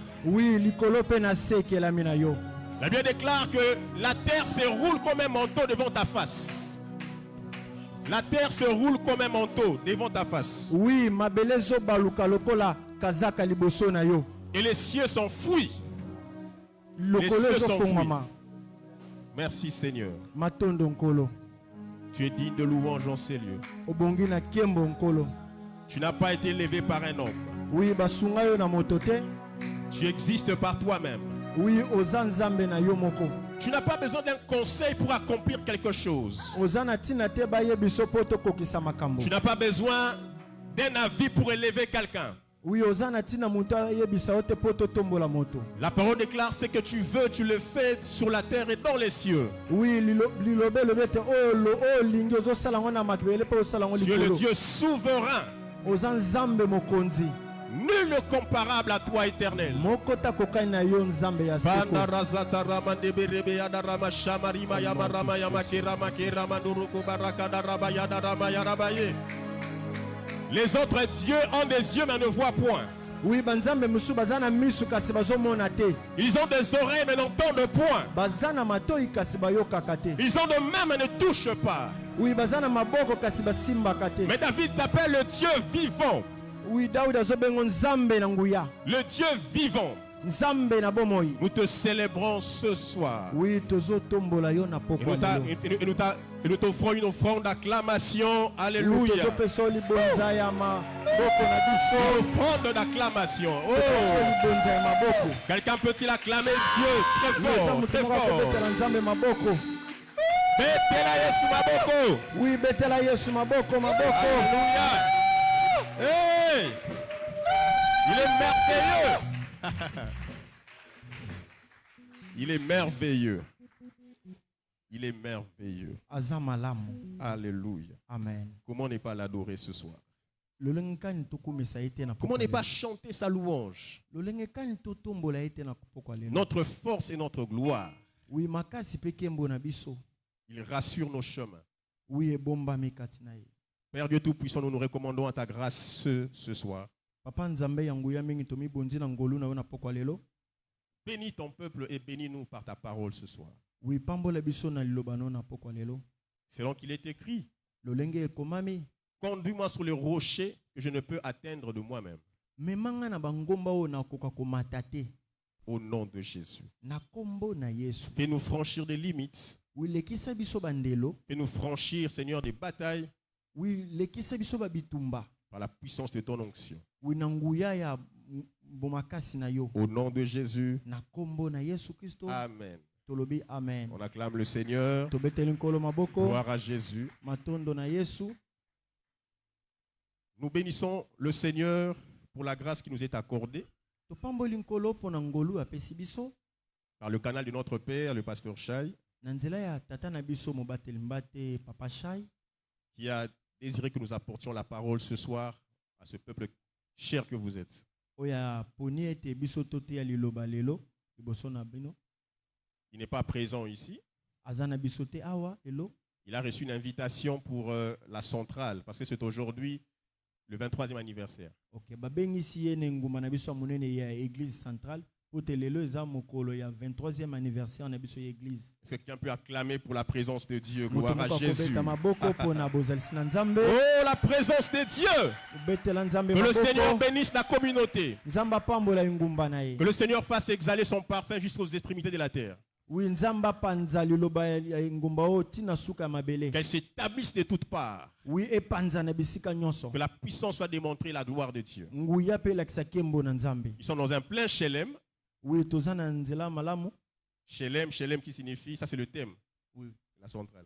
La Bible déclare que la terre se roule comme un manteau devant ta face. La terre se roule comme un manteau devant ta face. Oui, ma belezo baluka lokola kazaka liboso na yo. Et les cieux sont fouillis. Les cieux sont fouillis. Merci Seigneur. Matondo nkolo. Tu es digne de louange en ces lieux. Obongi na kiembo nkolo. Tu n'as pas été élevé par un homme. Oui, basunga yo na motote. Tu existes par toi-même. Oui, ozanzambe na yo moko. Tu n'as pas besoin d'un conseil pour accomplir quelque chose. Tu n'as pas besoin d'un avis pour élever quelqu'un. Oui, la parole déclare ce que tu veux, tu le fais sur la terre et dans les cieux. Oui, tu es le Dieu souverain. Nul ne comparable à toi, éternel. Les autres dieux ont des yeux mais ne voient point. Oui, ils ont des oreilles mais n'entendent point. Ils ont des mains mais ne touchent pas. Oui, mais David t'appelle le Dieu vivant. Oui, le Dieu vivant. Nous te célébrons ce soir. Oui, et nous t'offrons une offrande d'acclamation. Alléluia. Une offrande d'acclamation. Oh. Quelqu'un peut-il acclamer Dieu très fort, très fort. Betela Yesu maboko. Oui, betela Yesu maboko. Alléluia. Hey! Il est merveilleux. Il est merveilleux. Il est merveilleux. Alléluia. Amen. Comment ne pas l'adorer ce soir? Comment ne pas chanter sa louange? Notre force et notre gloire. Il rassure nos chemins. Père Dieu Tout-Puissant, nous nous recommandons à ta grâce ce soir. Bénis ton peuple et bénis-nous par ta parole ce soir. Selon qu'il est écrit, conduis-moi sur les rochers que je ne peux atteindre de moi-même. Au nom de Jésus. Fais-nous franchir des limites. Fais-nous franchir, Seigneur, des batailles. Par la puissance de ton onction. bomakasi na yo. Au nom de Jésus. Na kombo na Yesu Kristo. Amen. Tolobi amen. On acclame le Seigneur. Tobeteli nkolo maboko. Gloire à Jésus. Matondo na Yesu. Nous bénissons le Seigneur pour la grâce qui nous est accordée Topamboli nkolo pona ngolu apesi biso. par le canal de notre Père, le pasteur Chai, Na nzela ya tata na biso mobateli mbate Papa Chai. qui a désiré que nous apportions la parole ce soir à ce peuple cher que vous êtes. Oya poni ete biso tote ya liloba lelo liboso na bino. Il n'est pas présent ici. Azana biso te awa elo. Il a reçu une invitation pour la centrale parce que c'est aujourd'hui le 23e anniversaire. OK, babengisi ye nguma na biso monene ya église centrale. Pote lelo eza mokolo ya 23e anniversaire na biso ya église. Est-ce que quelqu'un peut acclamer pour la présence de Dieu? Gloire à Jésus. Oh, la présence de Dieu! Que le Seigneur bénisse la communauté. Que le Seigneur fasse exhaler son parfum jusqu'aux extrémités de la terre. Qu'elle s'établisse de toutes parts. Que la puissance soit démontrée, la gloire de Dieu. Ils sont dans un plein Shelem. Shelem, Shelem qui signifie, ça c'est le thème, oui, la centrale.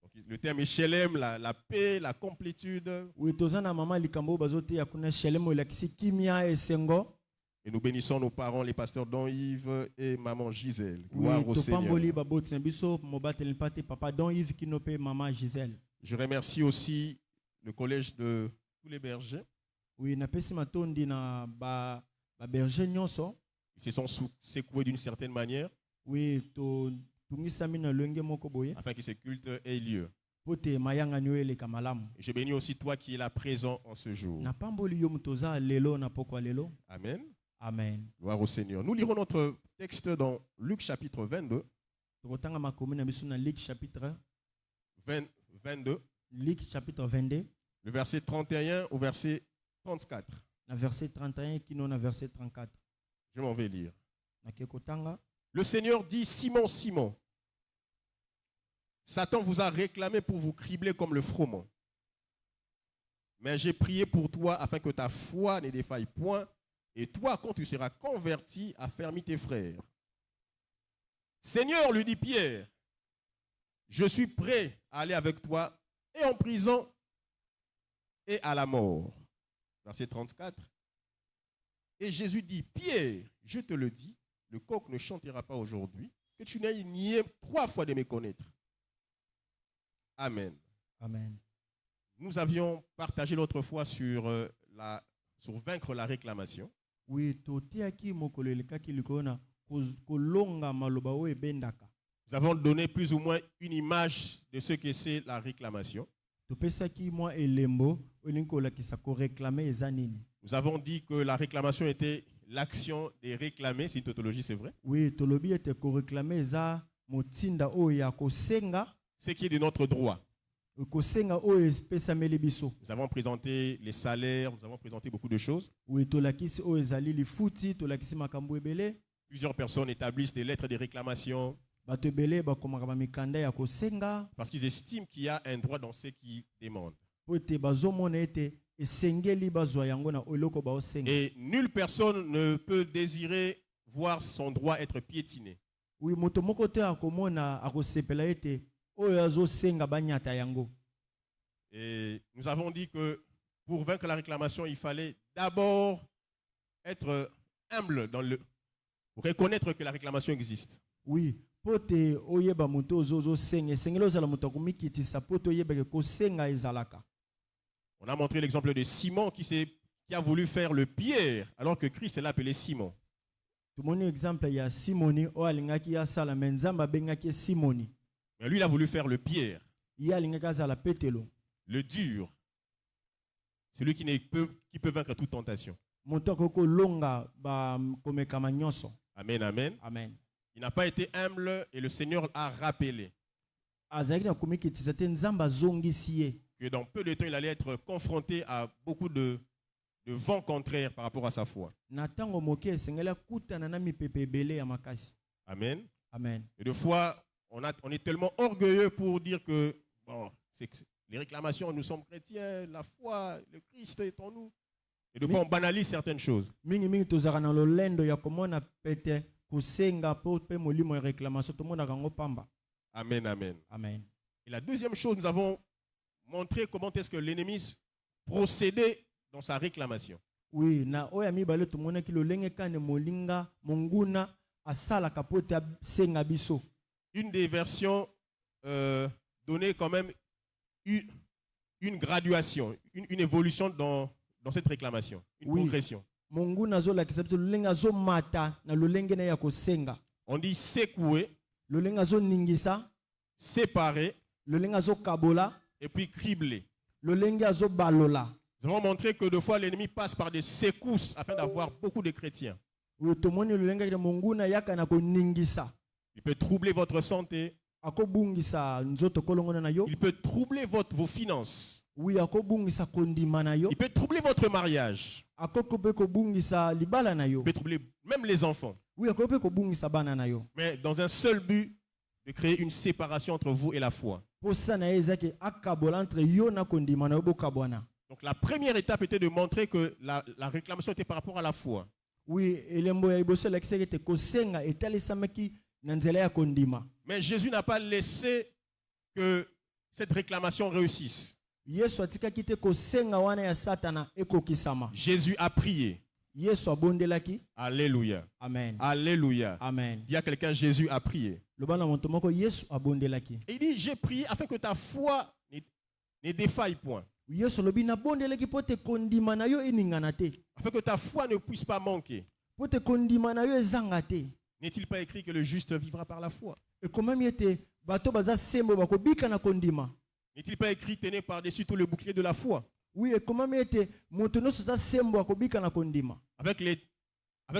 Donc, le thème est Shelem, la paix, la complétude. Et nous bénissons nos parents, les pasteurs Don Yves et maman Gisèle. Gloire au Seigneur. Je remercie aussi le collège de tous les bergers. Ils se sont secoués d'une certaine manière afin que ce culte ait lieu. Je bénis aussi toi qui es là présent en ce jour. Amen. Amen. Gloire au Seigneur. Nous lirons notre texte dans Luc chapitre 22. Luc chapitre 22. Luc chapitre 22. Le verset 31 au verset 34. Verset 31 qui non verset 34. Je m'en vais lire. Le Seigneur dit: Simon, Simon, Satan vous a réclamé pour vous cribler comme le froment. Mais j'ai prié pour toi afin que ta foi ne défaille point. Et toi, quand tu seras converti, affermis tes frères. Seigneur, lui dit Pierre, je suis prêt à aller avec toi et en prison et à la mort. Verset 34. Et Jésus dit: Pierre, je te le dis, le coq ne chantera pas aujourd'hui, que tu n'aies nié 3 fois de me connaître. Amen. Amen. Nous avions partagé l'autre fois sur vaincre la réclamation. Oui, nous avons donné plus ou moins une image de ce que c'est la réclamation. Nous avons dit que la réclamation était l'action de réclamer, c'est une tautologie, c'est vrai. Oui, ce qui est de notre droit. Nous avons présenté les salaires, nous avons présenté beaucoup de choses. Plusieurs personnes établissent des lettres de réclamation parce qu'ils estiment qu'il y a un droit dans ce qu'ils demandent. Et nulle personne ne peut désirer voir son droit être piétiné. Et nous avons dit que pour vaincre la réclamation, il fallait d'abord être humble pour reconnaître que la réclamation existe. Oui. On a montré l'exemple de Simon qui a voulu faire le Pierre alors que Christ l'a appelé Simon. Mais lui, il a voulu faire le Pierre, le dur, celui qui peut vaincre toute tentation. Amen, amen. Amen. Il n'a pas été humble et le Seigneur a rappelé que dans peu de temps, il allait être confronté à beaucoup de vents contraires par rapport à sa foi. Amen. Amen. Et des fois, on est tellement orgueilleux pour dire que les réclamations, nous sommes chrétiens, la foi, le Christ est en nous. Et de fois, on banalise certaines choses. mingi tozaka na lolendo ya komona pete kusenga po pe molimo ya réclamation to mona kango pamba. Amen, amen. Amen. Et la deuxième chose, nous avons montré comment est-ce que l'ennemi procédait dans sa réclamation. Oui, na oya mibale to mona ki lolenge kane molinga monguna asala kapote senga biso. Une des versions donnait quand même une graduation, une évolution dans cette réclamation, une progression. Monguna zo la kisabito lolenga zo mata na lolenge na ya kosenga. On dit secouer, Lolenga zo ningisa, séparer lolenga zo kabola, et puis cribler. lolenga zo balola. Nous avons montré que deux fois l'ennemi passe par des secousses afin d'avoir beaucoup de chrétiens. Oui, to moni lolenga de monguna yaka na ko ningisa. Il peut troubler votre santé. Akobungisa nzoto kolongona na yo. Il peut troubler vos finances. Oui, akobungisa kondima na yo. Il peut troubler votre mariage. Akokope kobungisa libala na yo. Il peut troubler même les enfants. Oui, akope kobungisa bana na yo. Mais dans un seul but de créer une séparation entre vous et la foi. Posa na ezaki akabola entre yo na kondima na yo bokabwana. Donc la première étape était de montrer que la réclamation était par rapport à la foi. Oui, elembo ya liboso la kiseke te kosenga etalisamaki na nzela ya kondima. Mais Jésus n'a pas laissé que cette réclamation réussisse. Yesu atikaki te kosenga wana ya satana ekokisama. Jésus a prié. Yesu abondelaki. Alléluia. Amen. Alléluia. Amen. Il y a quelqu'un, Jésus a prié. Lobana moto moko Yesu abondelaki. Et il dit, j'ai prié afin que ta foi ne défaille point. Yesu lobi na bondelaki pote kondima na yo eningana te. Afin que ta foi ne puisse pas manquer. Pote kondima na yo ezanga te. N'est-il pas écrit que le juste vivra par la foi? Et comment yete bato baza sembo bakobika na kondima. N'est-il pas écrit tenez par-dessus tout le bouclier de la foi? Oui, et comment yete moto no sota sembo bakobika na kondima. Avec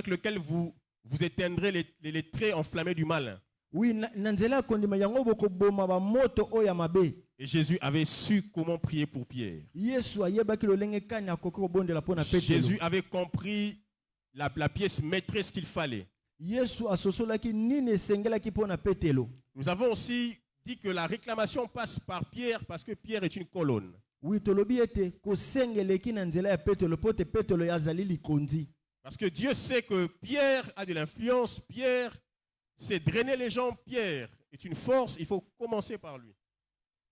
lequel vous éteindrez les traits enflammés du malin. Oui, na nzela kondima yango bokoboma ba moto oya mabe. Et Jésus avait su comment prier pour Pierre. Yesu ayebaki lolenge kanya akoko kobondela pona Petelo. Jésus avait compris la pièce maîtresse qu'il fallait. Yesu asosolaki nini esengelaki pona Petelo. Nous avons aussi dit que la réclamation passe par Pierre parce que Pierre est une colonne. Oui, tolobi ete kosengeleki na nzela ya Petelo pote Petelo yazali likonzi. Parce que Dieu sait que Pierre a de l'influence, Pierre sait drainer les gens, Pierre est une force, il faut commencer par lui.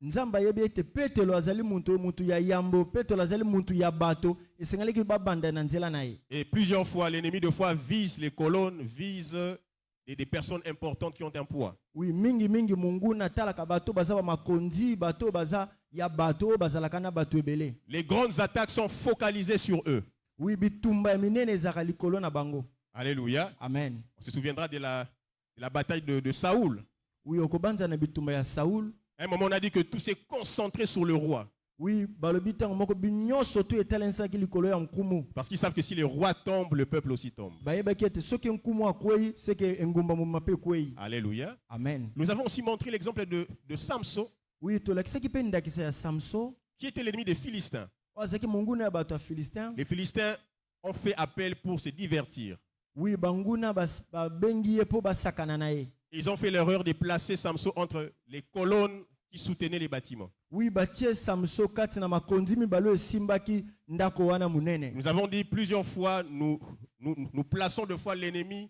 Nzamba yebi ete Petelo azali muntu ya yambo, Petelo azali muntu ya bato, esengeleki babanda na nzela na ye. Et plusieurs fois, l'ennemi de foi vise les colonnes, vise des personnes importantes qui ont un poids. Oui, mingi munguna talaka bato baza ba makonzi, bato baza ya bato bazalaka na bato ebele. Les grandes attaques sont focalisées sur eux. Oui, bitumba minene ezaka likolo na bango. Alléluia. Amen. On se souviendra de la bataille de Saoul. Oui, okobanza na bitumba ya Saoul. À un moment, on a dit que tout s'est concentré sur le roi. Oui, balobita moko binyoso tu etalensa ki likolo ya nkumu. Parce qu'ils savent que si les rois tombent, le peuple aussi tombe. Bayeba ki ete soki nkumu akwei, seke engumba mu mape kwei. Alléluia. Amen. Nous avons aussi montré l'exemple de Samson, Oui, to lakisaki pe ndakisa ya Samson. qui était l'ennemi des Philistins. Ozaki munguna ya bato ya Philistin. Les Philistins ont fait appel pour se divertir. Oui, banguna bengi ye po basakana na ye. Ils ont fait l'erreur de placer Samson entre les colonnes qui soutenaient les bâtiments. Oui, batie Samson kati na makonzi mibalo esimbaki ndako wana munene. Nous avons dit plusieurs fois, nous plaçons deux fois l'ennemi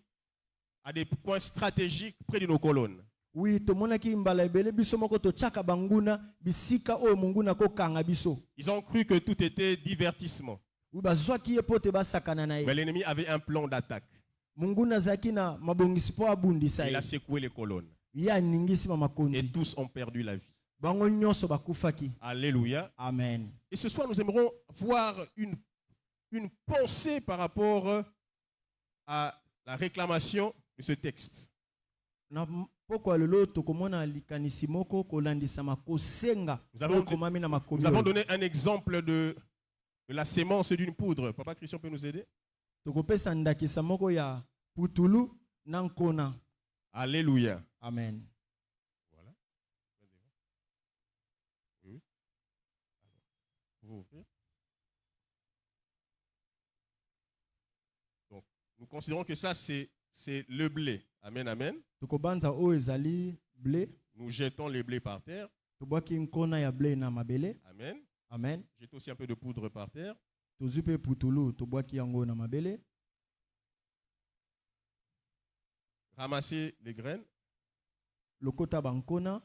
à des points stratégiques près de nos colonnes. Oui, tomonaki mbala ebele biso moko to chaka banguna bisika o munguna ko kanga biso. Ils ont cru que tout était divertissement. Oui, bazwaki ye pote basakana na ye. Mais l'ennemi avait un plan d'attaque. Munguna zaki na mabongisi po abundisa Il ye. a secoué les colonnes. Ya ningisi ma Et makonzi. tous ont perdu la vie. Bango nyonso bakufaki. Alléluia. Amen. Et ce soir, nous aimerons voir une pensée par rapport à la réclamation de ce texte. Na poko lelo tokomona likanisi moko kolandisa makosenga. Nous avons donné un exemple de la sémence d'une poudre. Papa Christian peut nous aider? Tokopesa ndakisa moko ya putulu na nkona. Alléluia. Amen. Voilà. Oui. Vous ouvrir. Donc, nous considérons que ça, c'est le blé. Amen, amen. Tokobanza o ezali blé. Nous jetons les blés par terre. Tobwaki nkona ya blé na mabele. Amen. Amen. Jetons aussi un peu de poudre par terre. tozwi pe putulu tobwaki yango na mabele. Ramasser les graines. Lokota bankona.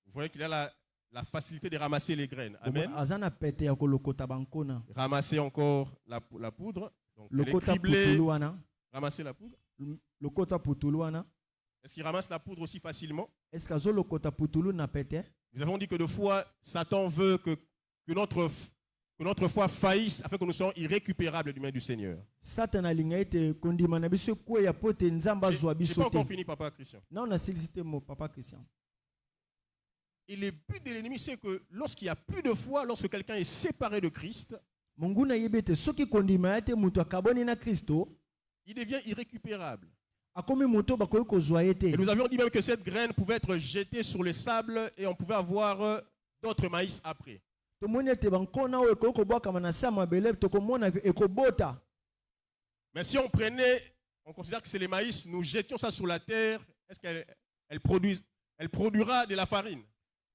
Vous voyez qu'il a la facilité de ramasser les graines. Amen. Azana pete ya ko lokota bankona. Ramasser encore la poudre. Donc Lokota putulu wana. Ramasser la poudre. Lokota putulu wana. Est-ce qu'il ramasse la poudre aussi facilement? Est-ce que lokota putulu na pete? Nous avons dit que de fois, Satan veut que notre foi faillisse afin que nous soyons irrécupérables du main du Seigneur. Satan alinga ete kondima na biso ko ya pote nzamba zwa biso. J'ai pas encore fini, Papa Christian. Non, on a cité mon Papa Christian. Et le but de l'ennemi, c'est que lorsqu'il n'y a plus de foi, lorsque quelqu'un est séparé de Christ, Monguna yebete soki kondima ete mutu akaboni na Kristo, il devient irrécupérable. akomi muto bakoyi kozwa ete. Et nous avions dit même que cette graine pouvait être jetée sur le sable et on pouvait avoir d'autres maïs après. Tomoni ete bankona o ekoyi kobwakama na se ya mabele tokomona ekobota. Mais si on considère que c'est les maïs, nous jetions ça sur la terre, est-ce qu'elle produira de la farine?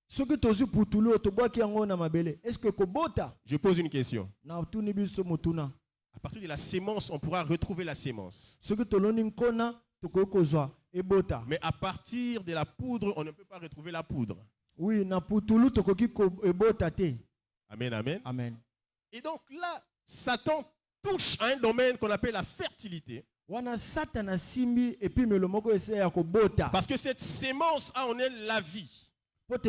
Soki tozu putulu tobwaki yango na mabele, est-ce que kobota? Je pose une question. Na tuni biso mutuna. À partir de la sémence, on pourra retrouver la sémence. Soki toloni nkona tokoyi kozwa ebota. Mais à partir de la poudre, on ne peut pas retrouver la poudre. Oui, na putulu tokoki ebota te. Amen, amen. Amen. Et donc là, Satan touche à un domaine qu'on appelle la fertilité. Wana Satan simbi epi melomoko ese ya kobota. Parce que cette sémence a en elle la vie. Elle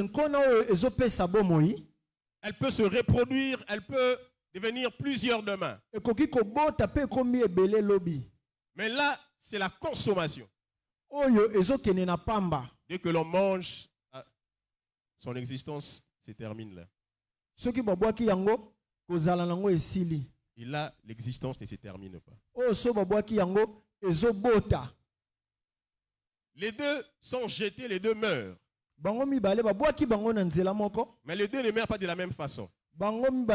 peut se reproduire, elle peut devenir plusieurs demain. Mais là, c'est la consommation. Dès que l'on mange, son existence se termine là. Et là, l'existence ne se termine pas. Les deux sont jetés, les deux meurent. Mais les deux ne meurent pas de la même façon. L'une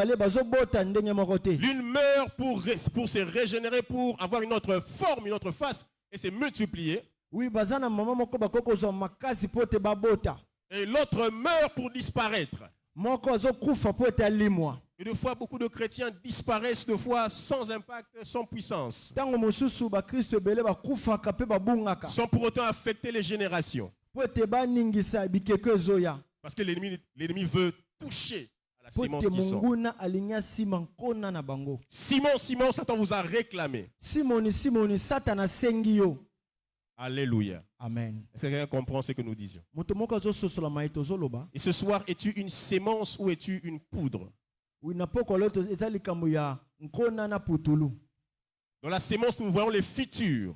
meurt pour se régénérer, pour avoir une autre forme, une autre face et se multiplier. Et l'autre meurt pour disparaître. Et de fois, beaucoup de chrétiens disparaissent de fois sans impact, sans puissance. Sans pour autant affecter les générations. Parce que l'ennemi veut toucher à la sémence qui sort. Simon, Satan vous a réclamé. Alléluia. Amen. Est-ce que quelqu'un comprend ce que nous disions? Et ce soir, es-tu une sémence ou es-tu une poudre? Dans la sémence, nous voyons les futurs.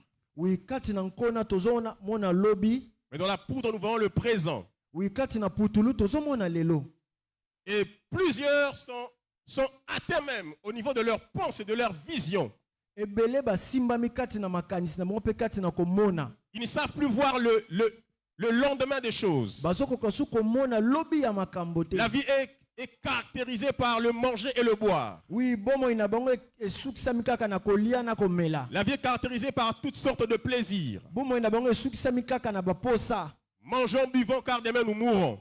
Mais dans la poudre, nous voyons le présent. Et plusieurs sont atteints même au niveau de leur pensée, de leur vision. Ils ne savent plus voir le lendemain des choses. La vie est caractérisée par le manger et le boire. La vie est caractérisée par toutes sortes de plaisirs. Mangeons, buvons, car demain nous mourrons.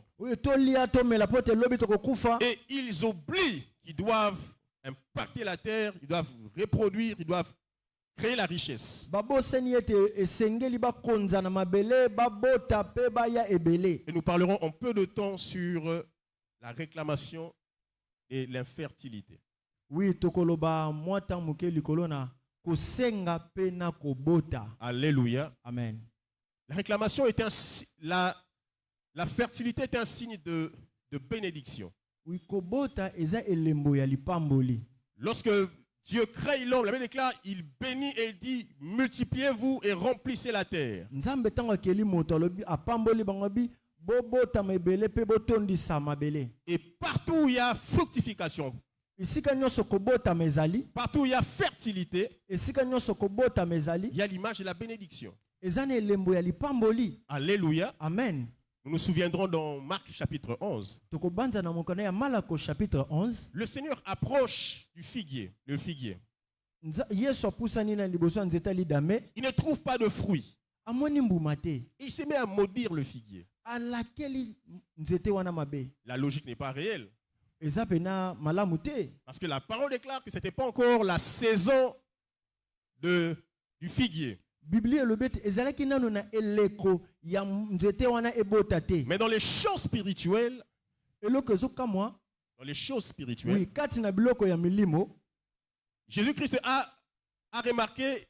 Et ils oublient qu'ils doivent impacter la terre, ils doivent reproduire, ils doivent créer la richesse. Et nous parlerons un peu de temps sur la réclamation et l'infertilité. Alléluia. Amen. La réclamation est la fertilité est un signe de bénédiction. Lorsque Dieu crée l'homme, la Bible déclare, il bénit et il dit, multipliez-vous et remplissez la terre. Et partout où il y a fructification, partout où il y a fertilité, il y a l'image de la bénédiction. Alléluia. Amen. Nous nous souviendrons dans Marc chapitre 11. Le Seigneur approche du figuier, le figuier. Il ne trouve pas de fruits. Et il se met à maudire le figuier. La logique n'est pas réelle. eza pena malamu te. Parce que la parole déclare que ce n'était pas encore la saison du figuier. Biblia elobi ete ezalaki nano na eleko ya nzete wana ebota te. Mais dans les choses spirituelles, Eloko ezokamwa, dans les choses spirituelles, oui, kati na biloko ya milimo, Jésus-Christ a remarqué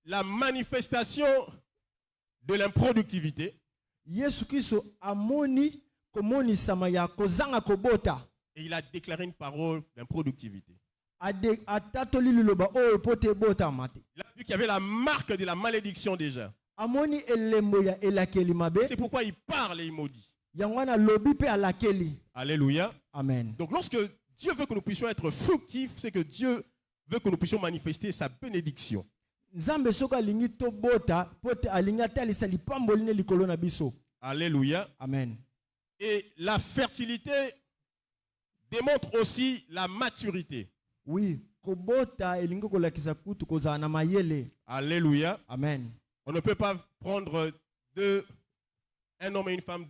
la manifestation de l'improductivité. Yesu Kristo amoni komonisama ya kozanga kobota. Et il a déclaré une parole d'improductivité. Atatoli liloba oyo pote bota mate. Il a vu qu'il y avait la marque de la malédiction déjà. Amoni elembo ya elakeli mabe. C'est pourquoi il parle et il maudit. Yangwana lobi pe alakeli. Alléluia. Amen. Donc lorsque Dieu veut que nous puissions être fructifs, c'est que Dieu veut que nous puissions manifester sa bénédiction. Nzambe soko alingi to bota pote alingi atalisa lipamboli ne likolo na biso. Alléluia. Amen. Et la fertilité démontre aussi la maturité. Oui, kobota elingi kolakisa kutu kozala na mayele. Alléluia. Amen. On ne peut pas prendre un homme et une femme,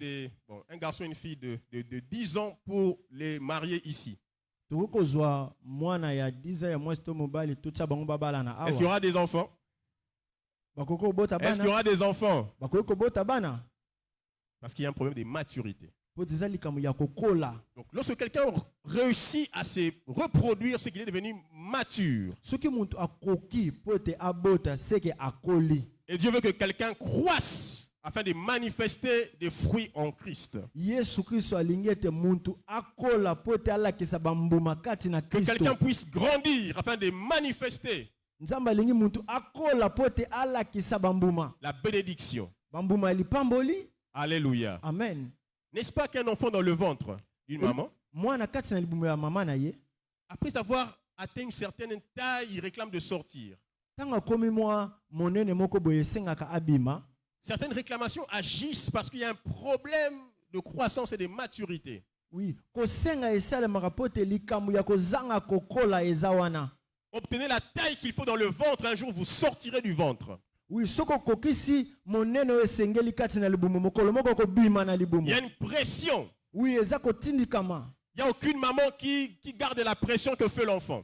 un garçon et une fille de 10 ans pour les marier ici. Est-ce qu'il y aura des enfants? Est-ce qu'il y aura des enfants? Parce qu'il y a un problème de maturité. Donc lorsque quelqu'un réussit à se reproduire, c'est qu'il est devenu mature. Et Dieu veut que quelqu'un croisse afin de manifester des fruits en Christ. Que quelqu'un puisse grandir afin de manifester la bénédiction. Alléluia. Amen. N'est-ce pas qu'un enfant dans le ventre d'une maman, après avoir atteint une certaine taille, il réclame de sortir. Certaines réclamations agissent parce qu'il y a un problème de croissance et de maturité. Oui. Obtenez la taille qu'il faut dans le ventre, un jour vous sortirez du ventre. Oui, il y a une pression. Oui, il n'y a aucune maman qui garde la pression que fait l'enfant.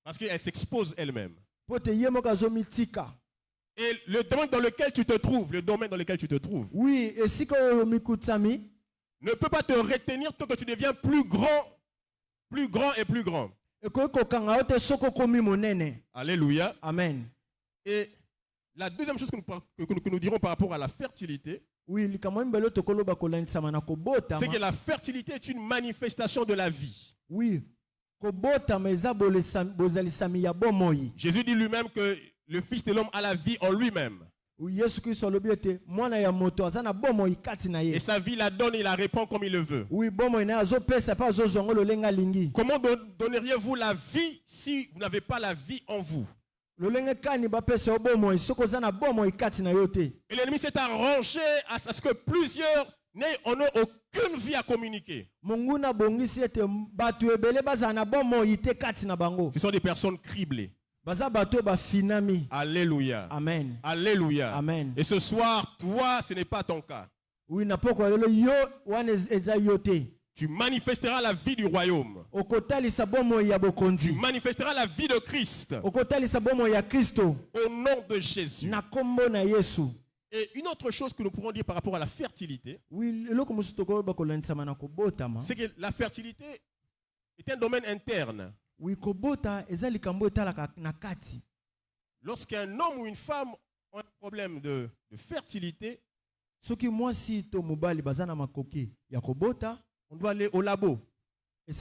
Parce qu'elle s'expose elle-même. Et le domaine dans lequel tu te trouves, oui, ne peut pas te retenir tant que tu deviens plus grand et plus grand. Alléluia. Amen. Et la deuxième chose que nous dirons par rapport à la fertilité, oui, c'est que la fertilité est une manifestation de la vie. Oui. Jésus dit lui-même que le Fils de l'homme a la vie en lui-même. Et sa vie la donne et la répand comme il le veut. Comment donneriez-vous la vie si vous n'avez pas la vie en vous? Et l'ennemi s'est arrangé à ce que plusieurs n'aient aucune vie à communiquer. Ce sont des personnes criblées. Alléluia. Amen. Alléluia. Amen. Et ce soir, toi, ce n'est pas ton cas. Tu manifesteras la vie du royaume. Tu manifesteras la vie de Christ. Au nom de Jésus. Et une autre chose que nous pourrons dire par rapport à la fertilité, c'est que la fertilité est un domaine interne. Lorsqu'un homme ou une femme a un problème de fertilité, on doit aller au labo. On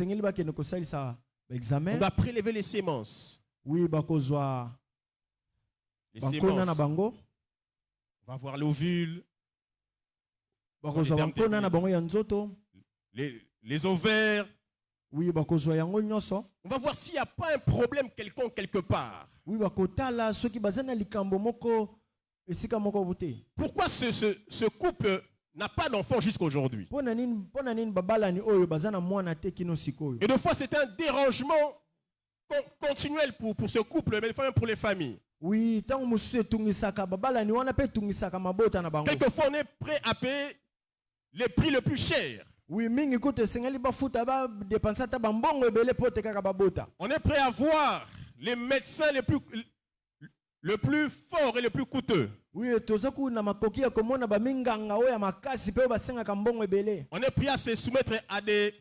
doit prélever les sémences. Les sémences. On va voir l'ovule, les ovaires. On va voir s'il n'y a pas un problème quelconque quelque part. Pourquoi ce couple n'a pas d'enfant jusqu'à aujourd'hui? Et de fois, c'est un dérangement continuel pour ce couple, mais même pour les familles. Quelquefois, on est prêt à payer les prix les plus chers. Oui, mingi kote sengeli ba futa ba dépenser ta bambongo ebele pote kaka babota. On est prêt à voir les médecins le plus forts et les plus coûteux. Oui, tozaku na makoki ya komona ba minganga oya makasi pe ba senga kambongo ebele. On est prêt à se soumettre à des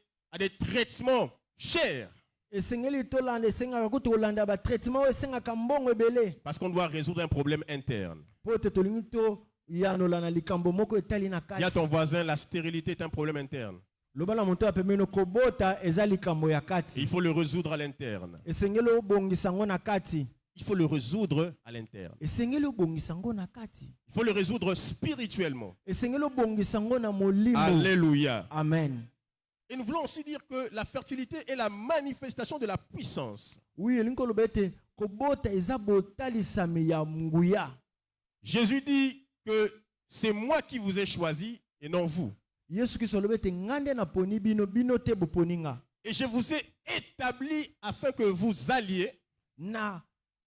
traitements chers. Et sengeli tolande senga ko tolanda ba traitement o senga kambongo ebele. Parce qu'on doit résoudre un problème interne. Pote tolingi to ya no lana likambo moko etali na Dis à kati. ton voisin, la stérilité est un problème interne. Lobala monto apemeno kobota eza likambo ya Et kati. il faut le résoudre à l'interne. Et sengeli obongisa ngo na kati. Il faut le résoudre à l'interne. Et sengeli obongisa ngo na kati. Il faut le résoudre spirituellement. Et sengeli obongisa ngo na molimo. Alléluia. Amen. Et nous voulons aussi dire que la fertilité est la manifestation de la puissance. Oui, elinko lobete kobota eza botalisami ya nguya. Jésus dit que c'est moi qui vous ai choisi et non vous. Yesu Kristo lobete ngande na poni bino bino te boponinga. Et je vous ai établi afin que vous alliez Na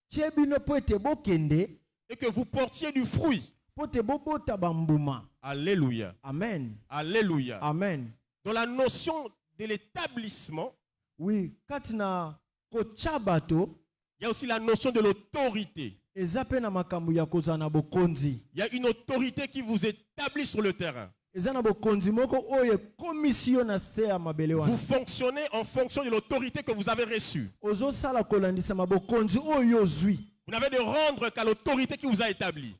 tie bino po ete bokende et que vous portiez du fruit. po te bobota bambuma. Alléluia. Amen. Alléluia. Amen. Dans la notion de l'établissement, Oui, katina kochabato il y a aussi la notion de l'autorité. eza pe na makambo ya kozala na bokonzi. Il y a une autorité qui vous établit sur le terrain. Eza na bokonzi moko oyo komisio na se ya mabele Vous wana. fonctionnez en fonction de l'autorité que vous avez reçue. Ozosala kolandisa mabokonzi oyo ozwi. Vous n'avez de rendre qu'à l'autorité qui vous a établi.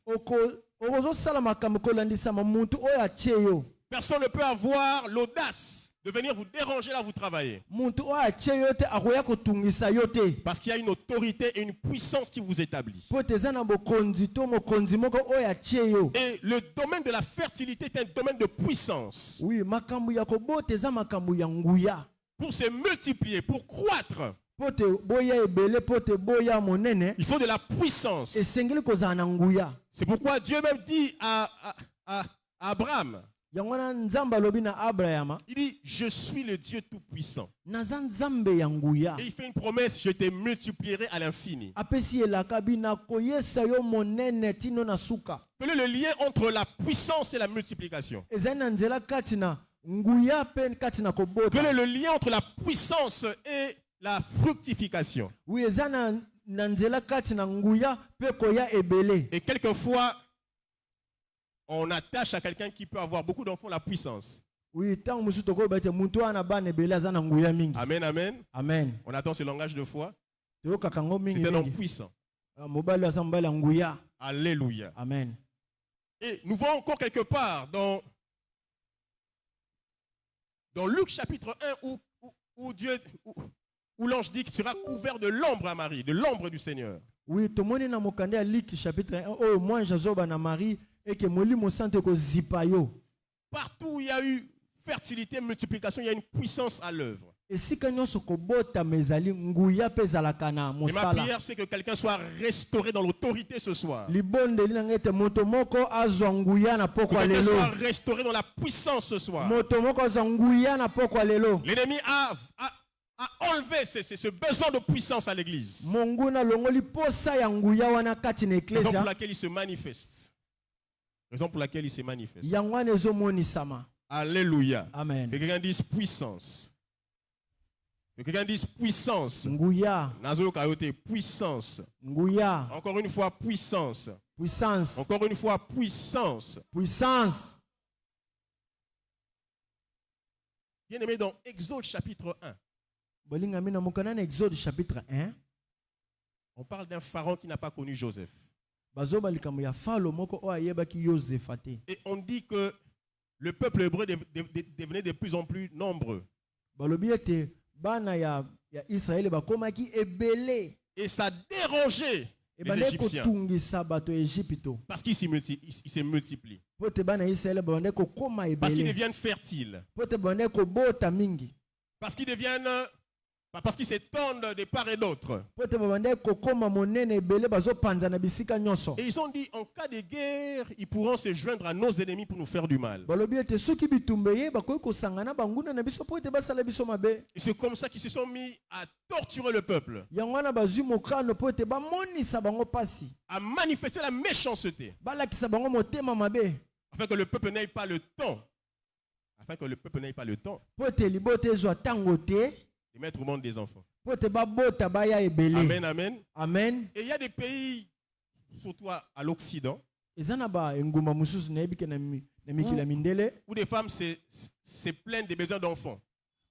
Ozosala makambo kolandisa mamuntu oyo atie yo. Personne ne peut avoir l'audace de venir vous déranger là où vous travaillez. Muntu oyo atie yo te akoya kotungisa yo te. Parce qu'il y a une autorité et une puissance qui vous établit. Po te eza na bokonzi to mokonzi moko oyo atie yo. Et le domaine de la fertilité est un domaine de puissance. Oui, makambo ya kobota eza makambo ya nguya. Pour se multiplier, pour croître, Po te boya ebele po te boya monene. il faut de la puissance. Esengeli kozala na nguya. C'est pourquoi Dieu même dit à Abraham, Yango wana Nzambe alobi na Abrahama, il dit, je suis le Dieu Tout-Puissant. naza Nzambe ya nguya. Et il fait une promesse, je te multiplierai à l'infini. Apesi elaka bina koyesa yo monene tino na suka. Quel est le lien entre la puissance et la multiplication? Ezali na nzela kati na nguya pe kati na kobota. Quel est le lien entre la puissance et la fructification? Oui, ezali na nzela kati na nguya pe koya ebele. Et quelquefois, on attache à quelqu'un qui peut avoir beaucoup d'enfants la puissance. Oui, tant musu toko bete muntu ana bana ebele aza na nguya mingi. Amen, amen. Amen. On attend ce langage de foi. Toko kakango mingi. C'est un homme mingi. puissant. Mobali aza mbala nguya. Alléluia. Amen. Et nous voyons encore quelque part dans Luc chapitre 1 où l'ange dit que tu seras couvert de l'ombre à Marie, de l'ombre du Seigneur. Oui, tomoni na mokande ya Luc chapitre 1 oh moi jazoba na Marie et que molimo sante ko zipa yo. Partout où il y a eu fertilité, multiplication, il y a une puissance à l'œuvre. Esika nyonso kobota mezali nguya pe zalaka na Et ma mosala. prière, c'est que quelqu'un soit restauré dans l'autorité ce soir. Libonde lina ngete moto moko azwa nguya na Que pokwa quelqu'un lelo. soit restauré dans la puissance ce soir. Moto moko azwa nguya na pokwa lelo. L'ennemi a enlevé ce besoin de puissance à l'église. Monguna longoli posa ya nguya wana kati na Raison pour eklesia. laquelle il se manifeste. Raison pour laquelle il se manifeste. Yango wana ezomonisama. Alléluia. Amen. Que quelqu'un dise puissance. Que quelqu'un dise puissance. Nguya, Nazo kayote, puissance. nguya, Encore une fois, puissance. puissance, Encore une fois, puissance. puissance. Bien aimé, dans Exode chapitre 1, Bolinga mina mokana na Exode chapitre 1. on parle d'un pharaon qui n'a pas connu Joseph. Bazoba likambo ya falo moko o ayebaki Joseph ate. Et on dit que le peuple hébreu devenait de plus en plus nombreux. Balobi ete bana ya Israël bakomaki ebele. Et ça dérangeait E les bande Égyptiens. kotungisa bato ya Egypto. Parce qu'ils se multiplient. Pote bana Israël bande kokoma Parce qu'ils ebele. deviennent fertiles. Pote bande kobota mingi. Parce qu'ils deviennent... Parce qu'ils s'étendent de part et d'autre. Pote bande kokoma monene ebele bazopanza na bisika nyonso. Et ils ont dit, en cas de guerre, ils pourront se joindre à nos ennemis pour nous faire du mal. Balobi ete soki bitumba ye bakoki kosangana banguna na biso po ete basala biso mabe. Et c'est comme ça qu'ils se sont mis à torturer le peuple, Yango wana bazwi mokano po ete bamonisa bango pasi. à manifester la méchanceté, Balakisa bango motema mabe. afin que le peuple n'ait pas le temps afin que le peuple n'ait pas le temps po ete libota ezwa ntango te de mettre au monde des enfants. po ete babota baya ebele. Amen, amen. Amen. Et il y a des pays, surtout à l'Occident, Eza na ba engumba mususu na yebi ke na mikila mindele où des femmes se plaignent des besoins d'enfants.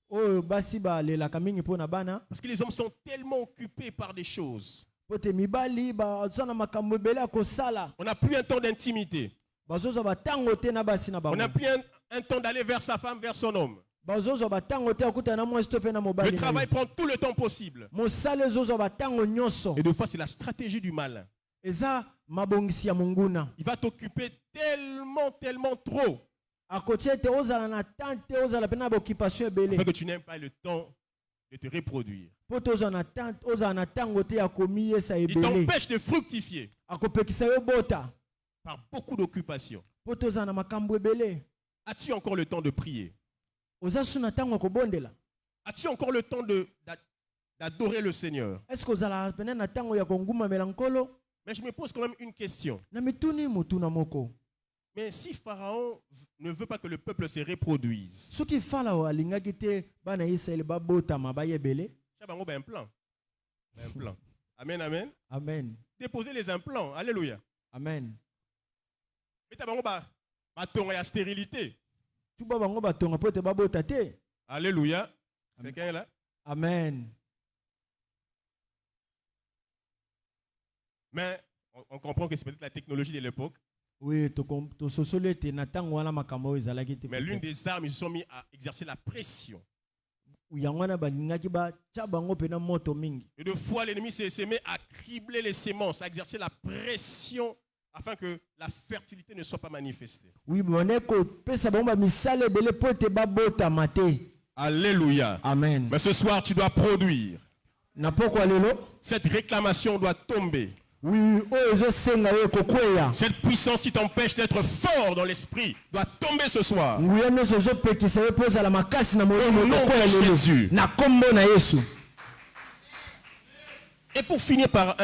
oyo basi balelaka mingi mpo na bana Parce que les hommes sont tellement occupés par des choses. po ete mibali bazwa na makambo ebele ya kosala On n'a plus un temps d'intimité. bazozwa batango te na basi na On bango n'a plus un temps d'aller vers sa femme, vers son homme. bazozwa batango te akutana na mwasi to mpe na Le mobali na travail ye. prend tout le temps possible. mosala ezozwa batango nyonso Et des fois, c'est la stratégie du malin. eza mabongisi ya monguna Il va t'occuper tellement, tellement trop, akotia ete ozala na temps te ozala mpe na baoccupation ebele afin que tu n'aies pas le temps de te reproduire. mpo te ozala na ntango te ya komiyesa Il ebele t'empêche de fructifier akopekisa yo bota par beaucoup d'occupations. mpo te ozala na makambo ebele As-tu encore le temps de prier? oza su na ntango ya kobondela As-tu encore le temps d'adorer le Seigneur? estce ozala pene na ntango ya kongumamela nkolo Mais je me pose quand même une question. na mituni motuna moko Mais si Pharaon ne veut pas que le peuple se reproduise, soki farao alingaki te bana ya israele babotama baya ebele il y a un plan. Un plan. Amen, amen. amen Déposer les implants. Alléluia. amen Mais tu as la stérilité. tuba bango batonga mpo ete babota te Alléluia. C'est quelqu'un là? amen Mais on comprend que c'est peut-être la technologie de l'époque. oui tososoli ete na ntango wana makambo oyo ezalaki te Mais l'une des armes, ils se sont mis à exercer la pression. yango wana balingaki batya bango mpena moto mingi Et de fois, l'ennemi s'est mis à cribler les semences, à exercer la pression afin que la fertilité ne soit pas manifestée. oui bone kopesa bango bamisala ebele mpo ete babotama te Alléluia. amen Mais ce soir, tu dois produire. na pokwa lelo Cette réclamation doit tomber. oui oyo ezosenga yo ekokweya Cette puissance qui t'empêche d'être fort dans l'esprit doit tomber ce soir. nguya nyonso ezopekisa yo mpo ozala makasi na molimo Au nom ekokweya de lelo Jésus. na kombo na yesu Et pour finir par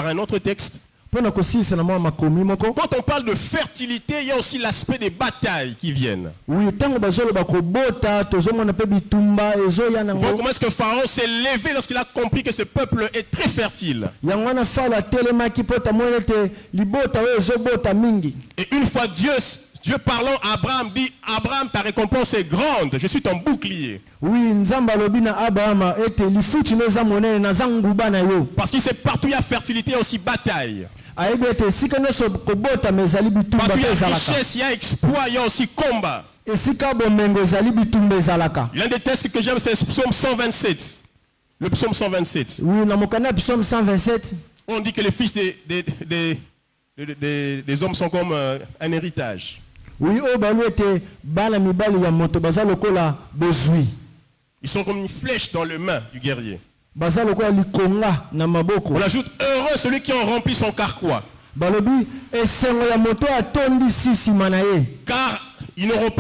un autre texte, mpo na kosilisa na mwa makomi moko quand on parle de fertilité, il y a aussi l'aspect des batailles qui viennent. oui ntango bazoloba kobota tozomona mpe bitumba ezoya Vous voyez nango comment est-ce que Pharaon s'est levé lorsqu'il a compris que ce peuple est très fertile. yango wana falo atelemaki mpo tamoni ete libota oyo ezobota mingi Et une fois Dieu parlant à Abraham dit, Abraham, ta récompense est grande, je suis ton bouclier. oui nzambe alobi na abrahama ete lifuti no eza monene naza nguba na yo Parce qu'il sait partout il y a fertilité, il y a aussi bataille. ayebi ete esika nyonso kobotama ezali bitumba Partout il mpe y a ezalaka richesse, il y a exploit, il y a aussi combat. esika bomengo ezali bitumba ezalaka L'un des textes que j'aime, c'est le psaume 127. Le psaume 127. oui na mokanda ya psaume 127 On dit que les fils des hommes sont comme un héritage. oui oyo balobi ete bana mibali ya moto baza lokola bozwi Ils sont comme une flèche dans les mains du guerrier. baza lokola likonga na maboko On ajoute heureux celui qui en remplit son carquois. balobi esengo ya moto atondisi nsima na ye Car il n'aura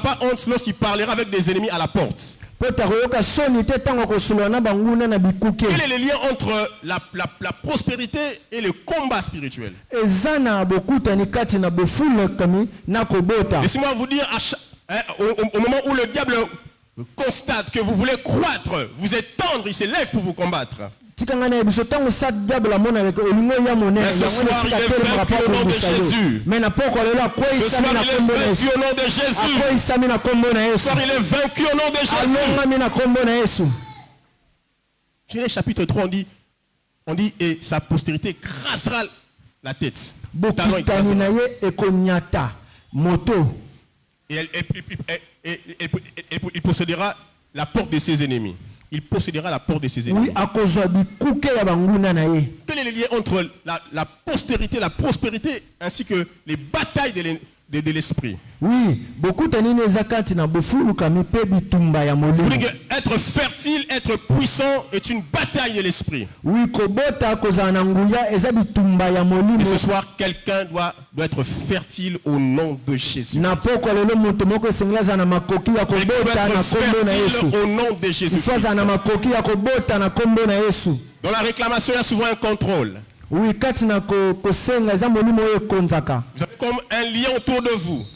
pas honte lorsqu'il parlera avec des ennemis à la porte. mpo takoyoka soni te ntango akosolola na banguna na bikuke Quel est le lien entre la prospérité et le combat spirituel? eza na bokutani kati na bofulakami na kobota Laissez-moi vous dire, au moment où le diable constate que vous voulez croître, vous êtes tendre, il se lève pour vous combattre. tikanga na biso ntango sa diable amonaka olingo ya monene Mais ce soir, il est vaincu au nom de Jésus. me na poko lelo Ce soir, akweyisami na il est kombo na vaincu yesu au nom de Jésus. akweyisami na kombo na Ce yesu soir, il est vaincu au nom de Jésus. alongami na kombo na yesu Genèse chapitre 3, on dit, et sa postérité écrasera la tête. Talon bokutani na écrasera. ye ekonyata moto Et il possédera la porte de ses ennemis. Il possédera la porte de ses ennemis. oui akozwa bikuke ya banguna na ye Quel est le lien entre la postérité, la prospérité, ainsi que les batailles de l'esprit? oui bokutani nini eza kati na bofulukami mpe bitumba ya Vous molimo voyez que être fertile, être puissant est une bataille de l'esprit. oui kobota kozala na nguya eza bitumba ya Et molimo ce soir, quelqu'un doit être fertile au nom de Jésus. na poko lelo moto moko esengeli azala na makoki ya Quelqu'un doit kobota na être kombo na yesu fertile au nom de Jésus. ifo azala na makoki ya kobota na kombo na yesu Dans la réclamation, il y a souvent un contrôle. oui kati na kosenga eza molimo oyo ekonzaka Vous avez comme un lien autour de vous.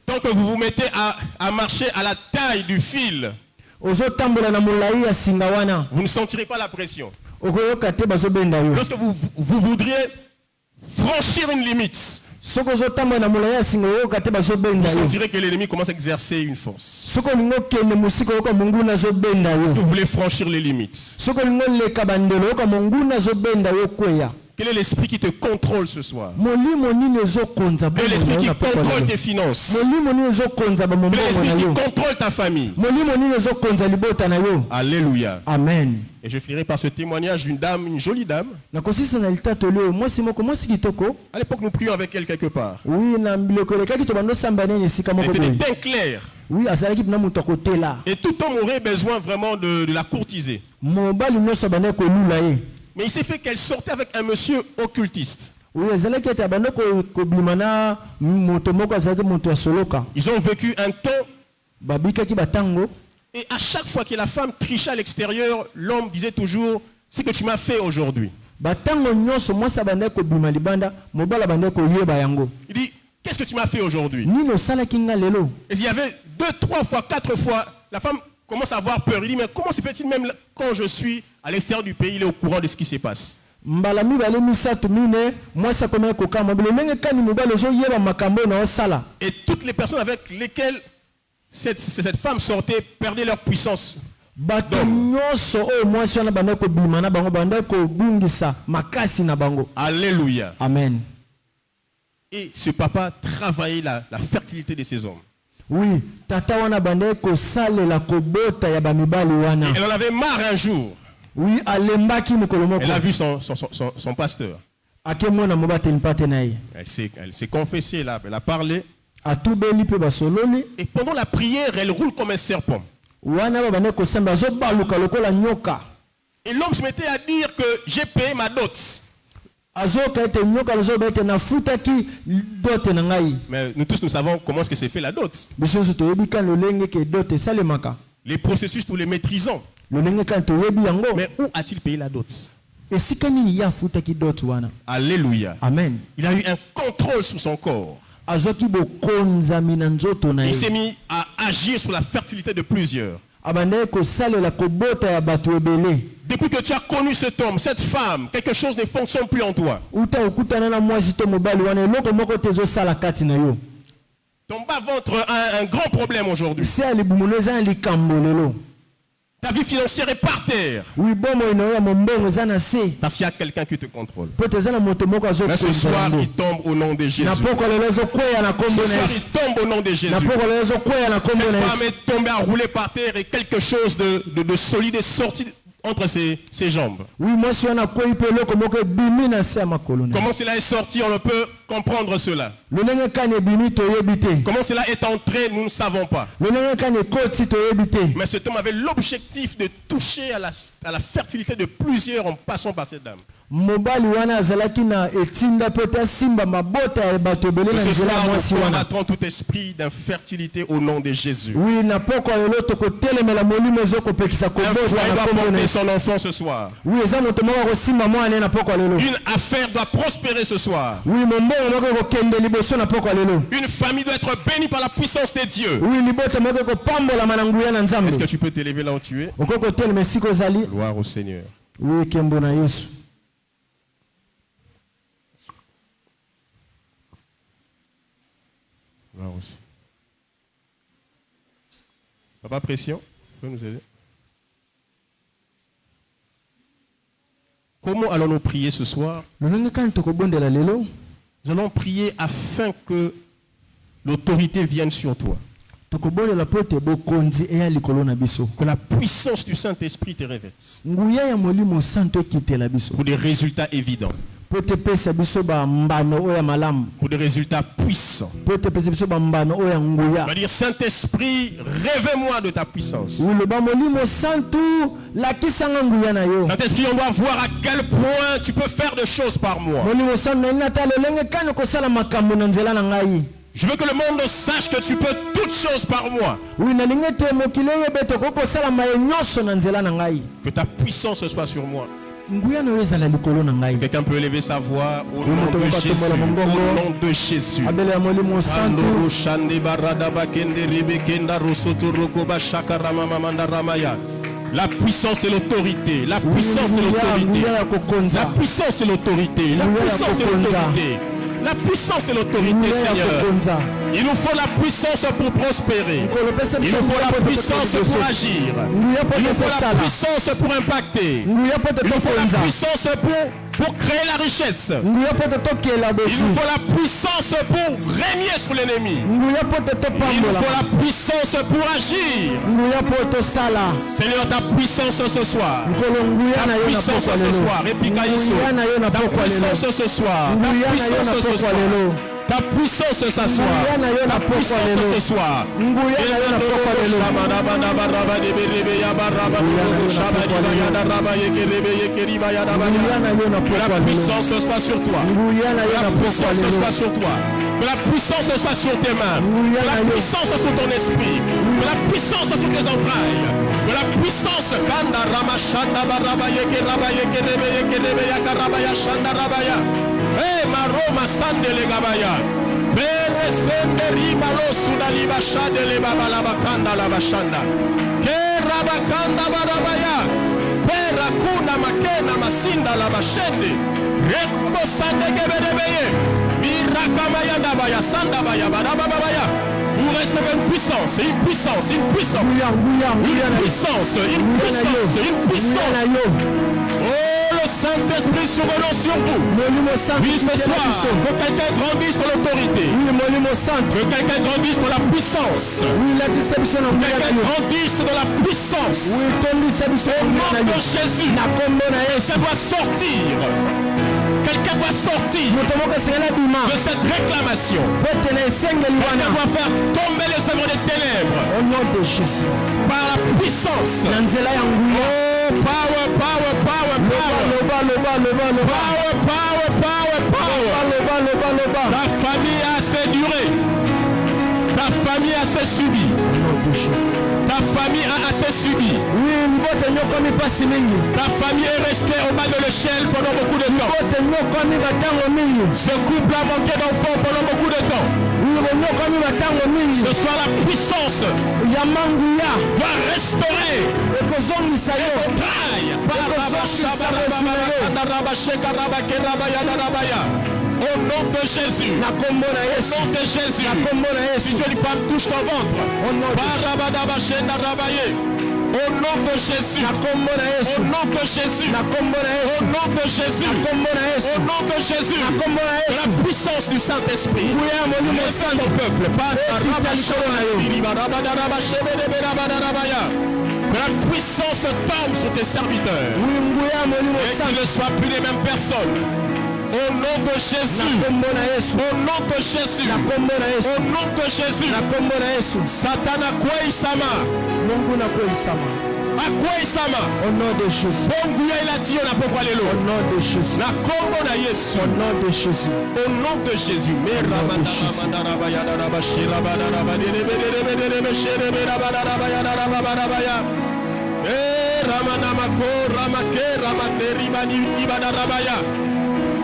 Tant que vous vous mettez à marcher à la taille du fil, vous ne sentirez pas la pression. Lorsque vous voudriez franchir une limite, vous sentirez que l'ennemi commence à exercer une force. Est-ce que vous voulez franchir les limites? Quel est l'esprit qui te contrôle ce soir? Quel est l'esprit qui contrôle tes finances? Quel est l'esprit qui contrôle ta famille? Alléluia. Amen. Et je finirai par ce témoignage d'une dame, une jolie dame. À l'époque, nous prions avec elle quelque part. Elle était bien claire. Et tout homme aurait besoin vraiment de la courtiser. Mais il s'est fait qu'elle sortait avec un monsieur occultiste. Ils ont vécu un temps. Et à chaque fois que la femme trichait à l'extérieur, l'homme disait toujours, c'est que tu m'as fait aujourd'hui. Il dit, qu'est-ce que tu m'as fait aujourd'hui? Et il y avait 2, 3 fois, 4 fois, la femme commence à avoir peur. Il dit, mais comment se fait-il même quand je suis à l'extérieur du pays, il est au courant de ce qui se passe? Et toutes les personnes avec lesquelles cette femme sortait perdaient leur puissance. Alléluia. Amen. Et ce papa travaillait la fertilité de ces hommes. Oui, tata wana bande ko sale la kobota ya bamibali wana. Elle en avait marre un jour. Oui, alembaki mukolo moko. Elle a vu son pasteur. Akemona mobate nipate naye. Elle s'est confessée là, elle a parlé. Atubeli pe basololi. Et pendant la prière, elle roule comme un serpent. Wana ba bande ko samba zo baluka lokola nyoka. Et l'homme se mettait à dire que j'ai payé ma dot. Mais nous tous nous savons comment est-ce que c'est fait la dot. Les processus, nous les maîtrisons. Mais où a-t-il payé la dot? Alléluia. Amen. Il a eu un contrôle sur son corps. Il s'est mis à agir sur la fertilité de plusieurs. Depuis que tu as connu cet homme, cette femme, quelque chose ne fonctionne plus en toi. Ton bas-ventre a un grand problème aujourd'hui. Ta vie financière est par terre. Parce qu'il y a quelqu'un qui te contrôle. Mais ce soir, il tombe au nom de Jésus. Ce soir, il tombe au nom de Jésus. Cette femme est tombée à rouler par terre et quelque chose de solide est sorti entre ses jambes. Comment cela est sorti, on ne peut comprendre cela. Comment cela est entré, nous ne savons pas. Mais cet homme avait l'objectif de toucher à la fertilité de plusieurs en passant par cette dame. Ce soir, nous combattons tout esprit d'infertilité au nom de Jésus. Un foyer doit porter son enfant ce soir. Une affaire doit prospérer ce soir. Une famille doit être bénie par la puissance de Dieu. Est-ce que tu peux t'élever là où tu es? Gloire au Seigneur. Gloire aussi. Papa Pression, vous pouvez nous aider? Comment allons-nous prier ce soir? Nous allons prier afin que l'autorité vienne sur toi. Que la puissance du Saint-Esprit te revête. Pour des résultats évidents. Pour des résultats puissants. On va dire, Saint-Esprit, révèle-moi de ta puissance. Saint-Esprit, on doit voir à quel point tu peux faire des choses par moi. Je veux que le monde sache que tu peux toutes choses par moi. Que ta puissance soit sur moi. Quelqu'un peut élever sa voix au nom de Jésus. Au nom de Jésus. La puissance et l'autorité. La puissance et l'autorité. La puissance et l'autorité. La puissance et l'autorité. La puissance et l'autorité, Seigneur. Il nous faut la puissance pour prospérer. Il nous faut la puissance pour agir. Il nous faut la puissance pour impacter. Il nous faut la puissance pour créer la richesse. Il nous faut la puissance pour régner sur l'ennemi. Il nous faut la puissance pour agir. Seigneur, ta puissance ce soir. Ta puissance ce soir. Ta puissance ce soir. Ta puissance ce soir. Ta puissance s'assoit. Ta puissance ce soir. Que la puissance soit sur toi. Que la puissance soit sur toi. Que la puissance soit sur tes mains. Que la puissance soit sur ton esprit. Que la puissance soit sur tes entrailles. Que la puissance Kanda Rama Shanda Barabaye Kerabaye Kerebeye Kerebeya Karabaya Shanda Rabaya. Eh Maroma Sandele Gabaya. Pere Senderi Malo Sudali Bashade Le Babalabakanda Labashanda. Kerabakanda Barabaya. Pera Kuna Makena Masinda Labashende. Rekubo Sande Gebedebeye. Mirakamaya Baya Sanda Baya Barababaya. Vous recevez une puissance, une puissance, une puissance. Une puissance, une puissance, une puissance. Oh, le Saint-Esprit survenant sur vous. Oui, ce soir, que quelqu'un grandisse pour l'autorité. Que quelqu'un grandisse pour la puissance. Que quelqu'un grandisse dans la puissance. Au nom de Jésus, ça doit sortir. Quelqu'un doit sortir de cette réclamation. Quelqu'un doit faire tomber les œuvres des ténèbres. Au nom de Jésus. Par la puissance. Oh, power, power, power, power. Power, power, power, power. Ta famille a assez duré. Ta famille a assez subi. Ta famille a assez subi. Ta famille est restée au bas de l'échelle pendant beaucoup de temps. Ce couple a manqué d'enfants pendant beaucoup de temps. Ce soir, la puissance doit restaurer ton travail. Au nom de Jésus. Au nom de Jésus. Si tu es une femme, touche ton ventre. Au nom de Jésus. Au nom de Jésus. Au nom de Jésus. Au nom de Jésus. Que la puissance du Saint-Esprit descende au peuple. Que la puissance tombe sur tes serviteurs. Et qu'ils ne soient plus les mêmes personnes. Au nom de Jésus. Au nom de Jésus. Au nom de Jésus. Satana Kweisama. Akweisama. Au nom de Jésus. Bonguya ilati na pokwa lelo. Au nom de Jésus. Na kombo na Yesu. Au nom de Jésus. Au nom de Jésus.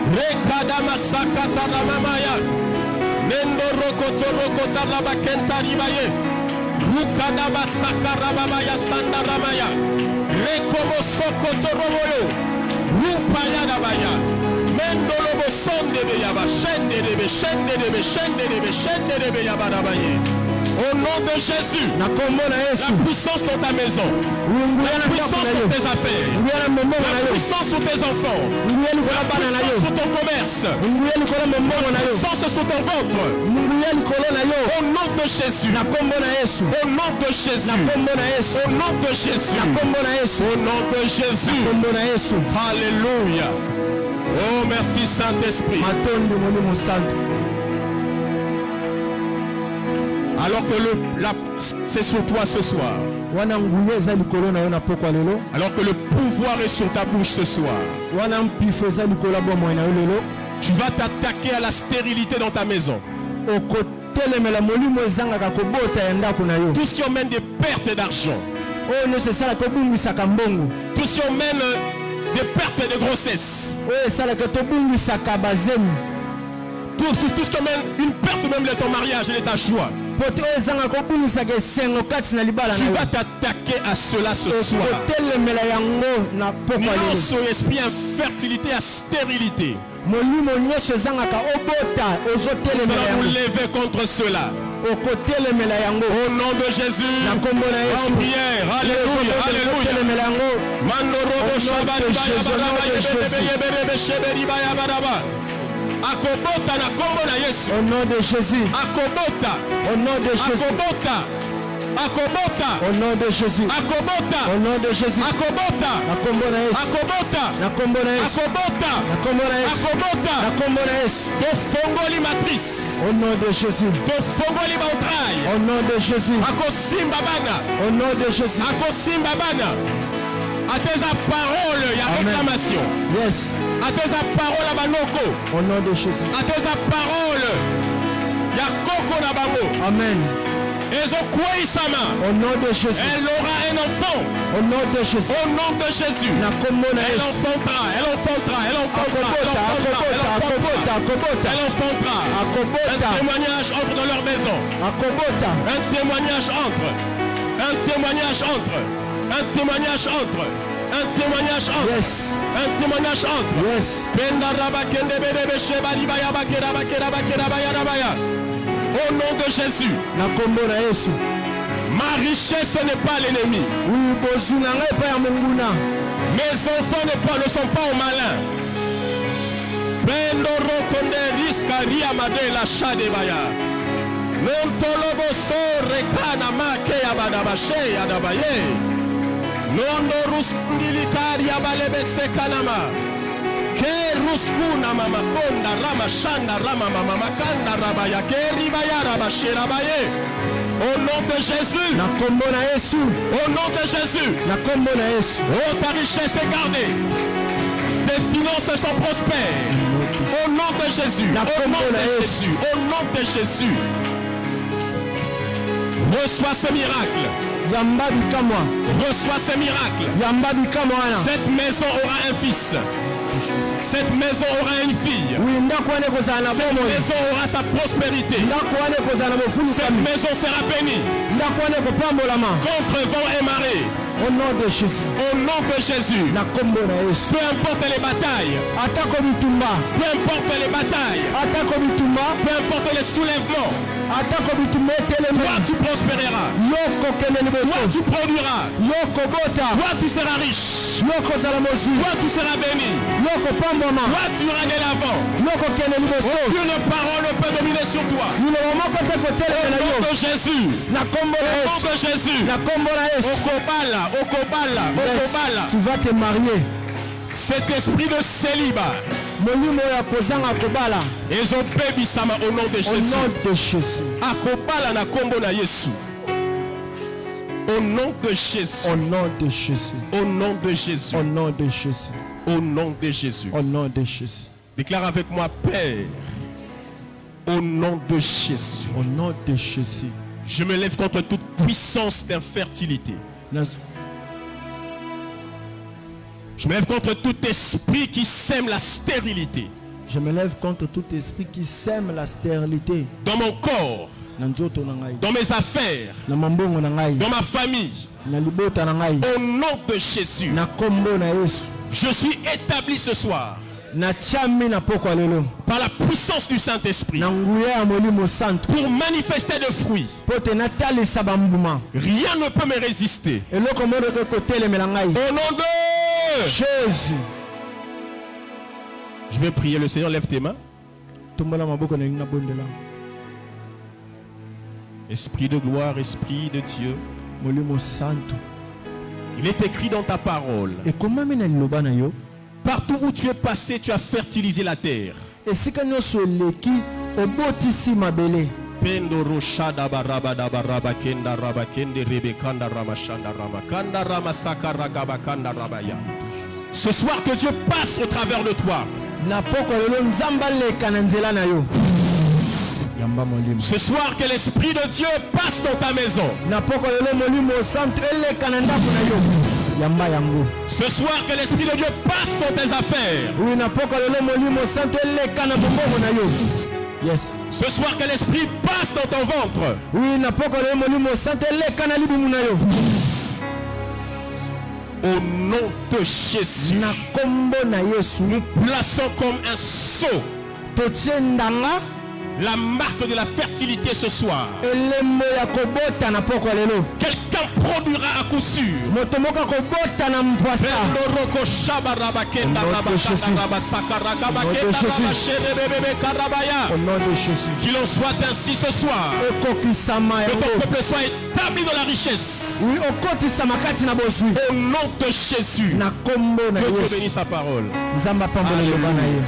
Rekada masakata ramamaya. Nendo rokoto rokota rabakenta ribaye. Rukada basaka rababaya sanda ramaya. Rekomo sokoto romoyo. Rupaya dabaya. Mendo lobo sonde de yaba. Shende debe, shende debe, shende debe, shende debe yaba dabaye. Au nom de Jésus, la puissance dans ta maison, la puissance dans tes affaires, la puissance sur tes enfants, la puissance sur ton commerce, la puissance sur ton ventre. Au nom de Jésus, au nom de Jésus, au nom de Jésus, au nom de Jésus. Alléluia. Oh, merci Saint-Esprit. Alors que c'est sur toi ce soir. Alors que le pouvoir est sur ta bouche ce soir. Tu vas t'attaquer à la stérilité dans ta maison. Tout ce qui emmène des pertes d'argent. Tout ce qui emmène de perte et de grossesse. oyo esalaka tobungisaka bazemu Tout ce qui mène une perte même de ton mariage et de ta joie. poto oyo ezangaka obungisaka esengo kati na libala Tu na yo vas t'attaquer à cela ce soir. okotelemela yango na pokwa lelo Nyonso esprit infertilité à stérilité. molimo nyonso ezangaka obota Nous ozotelemela allons nous yango lever contre cela. okotelemela yango Au nom de Jésus. na kombo na En yesu prière. Alléluia. Alléluia. otelemela yango Mandorobo Au nom de Shabari Baya Jésus, au nom Baraba de Yebebe Jésus. Yebebe Sheberi Baya Baraba. Akobota na kombo na Yesu. au nom de Jésus Akobota. au nom de Jésus Akobota. Akobota. au nom de Jésus Akobota. au nom de Jésus Akobota. na kombo na yesu Akobota. na kombo na yesu Akobota. na kombo na yesu Akobota. na kombo na yesu Tofongoli matrice. au nom de Jésus Tofongoli bautrai. au nom de Jésus Akosimba bana. au nom de Jésus Akosimba bana. À tes paroles, il y a Amen. réclamation. yes À tes paroles, à banoko. au nom de Jésus À tes paroles, il y a koko na bango. amen Ils ont quoi Isama? au nom de Jésus Elle aura un enfant. au nom de Jésus Au nom de Jésus. na kombo na Elle yesu enfantera. Elle enfantera. Elle enfantera. Elle akobota enfantera. Elle enfantera. akobota akobota Elle enfantera. Un akobota témoignage entre dans leur maison. akobota Un témoignage entre. Un témoignage entre. Un témoignage entre. Un témoignage entre. yes Un témoignage entre. yes Au nom de Jésus, na kombo na yesu ma richesse n'est pas l'ennemi. oui bozwi na ngai epai ya monguna Mes enfants ne sont pas au malin. Bendoro konde riska ria madela shade baya. Nontolobo sore kana make ya badabashe ya dabaye. Nondo ruskundilitari ya balebe sekanama. Ke ruskuna mama konda rama shanda rama mama makanda rabaya ke ribaya rabashe rabaye. Au nom de Jésus. na kombo na yesu Au nom de Jésus. na kombo na yesu Oh, ta richesse est gardée. Tes finances sont prospères. Au nom de Jésus. Au nom de Jésus. Au nom de Jésus. Reçois ce miracle. yamba bikamwa Reçois ce miracle. yamba bikamwa wana Cette maison aura un fils. Cette maison aura une fille. oui ndako wana ekozala na Cette bomoi maison aura sa prospérité. ndako wana ekozala na Cette bofulukami maison sera bénie. ndako wana ekopambolama Contre vent et marée. au nom de Jésus Au nom de Jésus. na kombo na yesu Peu importe les batailles. atako bitumba Peu importe les batailles. atako bitumba Peu importe les soulèvements. atako bitumba Toi, etelema tu prospéreras. yo kokende Toi, liboso tu produiras. yo kobota Toi, tu seras riche. yo kozala mozwi Toi, tu seras béni. yo kopambwama Toi, tu iras de l'avant. yo kokende liboso Aucune parole ne peut dominer sur toi. liloba moko te kotelemela Au nom yo de Jésus. na kombo na Au nom yesu de Jésus. na kombo na yesu Okobala, okobala, okobala. tu vas te marier Cet esprit de célibat. molimo oyo akozanga kobala Ils ont baby sama au nom de au Jésus. nom de Jésus Akobala na kombo na Yesu. Au nom de Jésus. au nom de Jésus Au nom de Jésus. au nom de Jésus Au nom de Jésus. au nom de Jésus Déclare avec moi, Père. Au nom de Jésus. au nom de Jésus Je me lève contre toute puissance d'infertilité. Na- Je me lève contre tout esprit qui sème la stérilité je me lève contre tout esprit qui sème la stérilité dans mon corps, na nzoto na ngai dans mes affaires, na mambongo na ngai dans ma famille. na libota na ngai Au nom de Jésus, na kombo na Yesu je suis établi ce soir na tiami na pokwa lelo par la puissance du Saint-Esprit na nguya ya molimo santo pour manifester de fruits. po te natalisa bambuma Rien ne peut me résister. eloko moko ekoki kotelemela ngai Au nom de... Jésus Je vais prier le Seigneur, lève tes mains. tombola maboko na ngai nabondela Esprit de gloire, Esprit de Dieu. molimo santo Il est écrit dans ta parole. ekomami na liloba na yo Partout où tu es passé, tu as fertilisé la terre. esika nyonso eleki obotisi mabele Pendoro shada baraba da baraba kenda raba kende rebe kanda rama shanda rama kanda rama sakara gaba kanda rabaya. Ce soir que Dieu passe au travers de toi. na pokwa lelo nzambe aleka na nzela na yo yamba molimo Ce soir que l'Esprit de Dieu passe dans ta maison. na pokwa lelo molimo santo eleka na ndako na yo yamba yango. Ce soir, que l'Esprit de Dieu passe dans tes affaires. Oui, na poko lelo molimo santo eleka na bombongo na yo. Yes. Ce soir, que l'Esprit passe dans ton ventre. Oui, na poko lelo molimo santo eleka na libumu na yo. Au nom de Jésus, Na kombo na Yesu. nous plaçons comme un sceau Tochendanga la marque de la fertilité ce soir. elembo ya kobota na poko lelo. Quelqu'un produira à coup sûr. Moto moka kobota na mpwasa. Au nom de Jésus. Qu'il en soit ainsi ce soir. Okokisama Que ton yango. peuple soit établi dans la richesse. Oui, okotisama kati na bosui. Au nom de Jésus. Na kombo na Que Dieu Yesu. bénisse sa parole. Nzamba pambole loba na ye.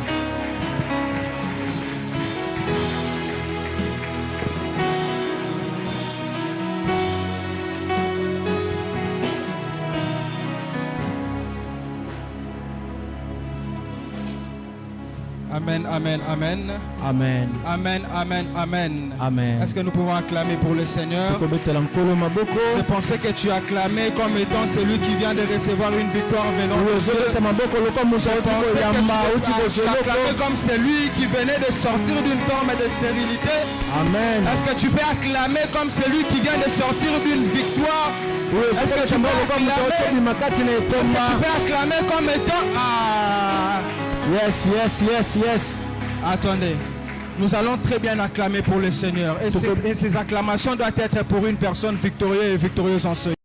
Amen, amen, amen. Amen. Amen, amen, amen. Amen. Est-ce que nous pouvons acclamer pour le Seigneur? Kobetela nkolo maboko. Je pensais que tu acclamais comme étant celui qui vient de recevoir une victoire venant Oui, de Dieu. ozobeta maboko loko moto Je uti pensais que koyamba uti tu acclamais kozoloko. comme celui qui venait de sortir d'une forme de stérilité. Amen. Est-ce que tu peux acclamer comme celui qui vient de sortir d'une victoire? Oui, Est-ce que tu peux acclamer? makati na Est-ce que tu ekomba. peux acclamer comme étant... Ah. Yes, yes, yes, yes. Attendez, nous allons très bien acclamer pour le Seigneur. Et ces acclamations doivent être pour une personne victorieuse et victorieuse en ce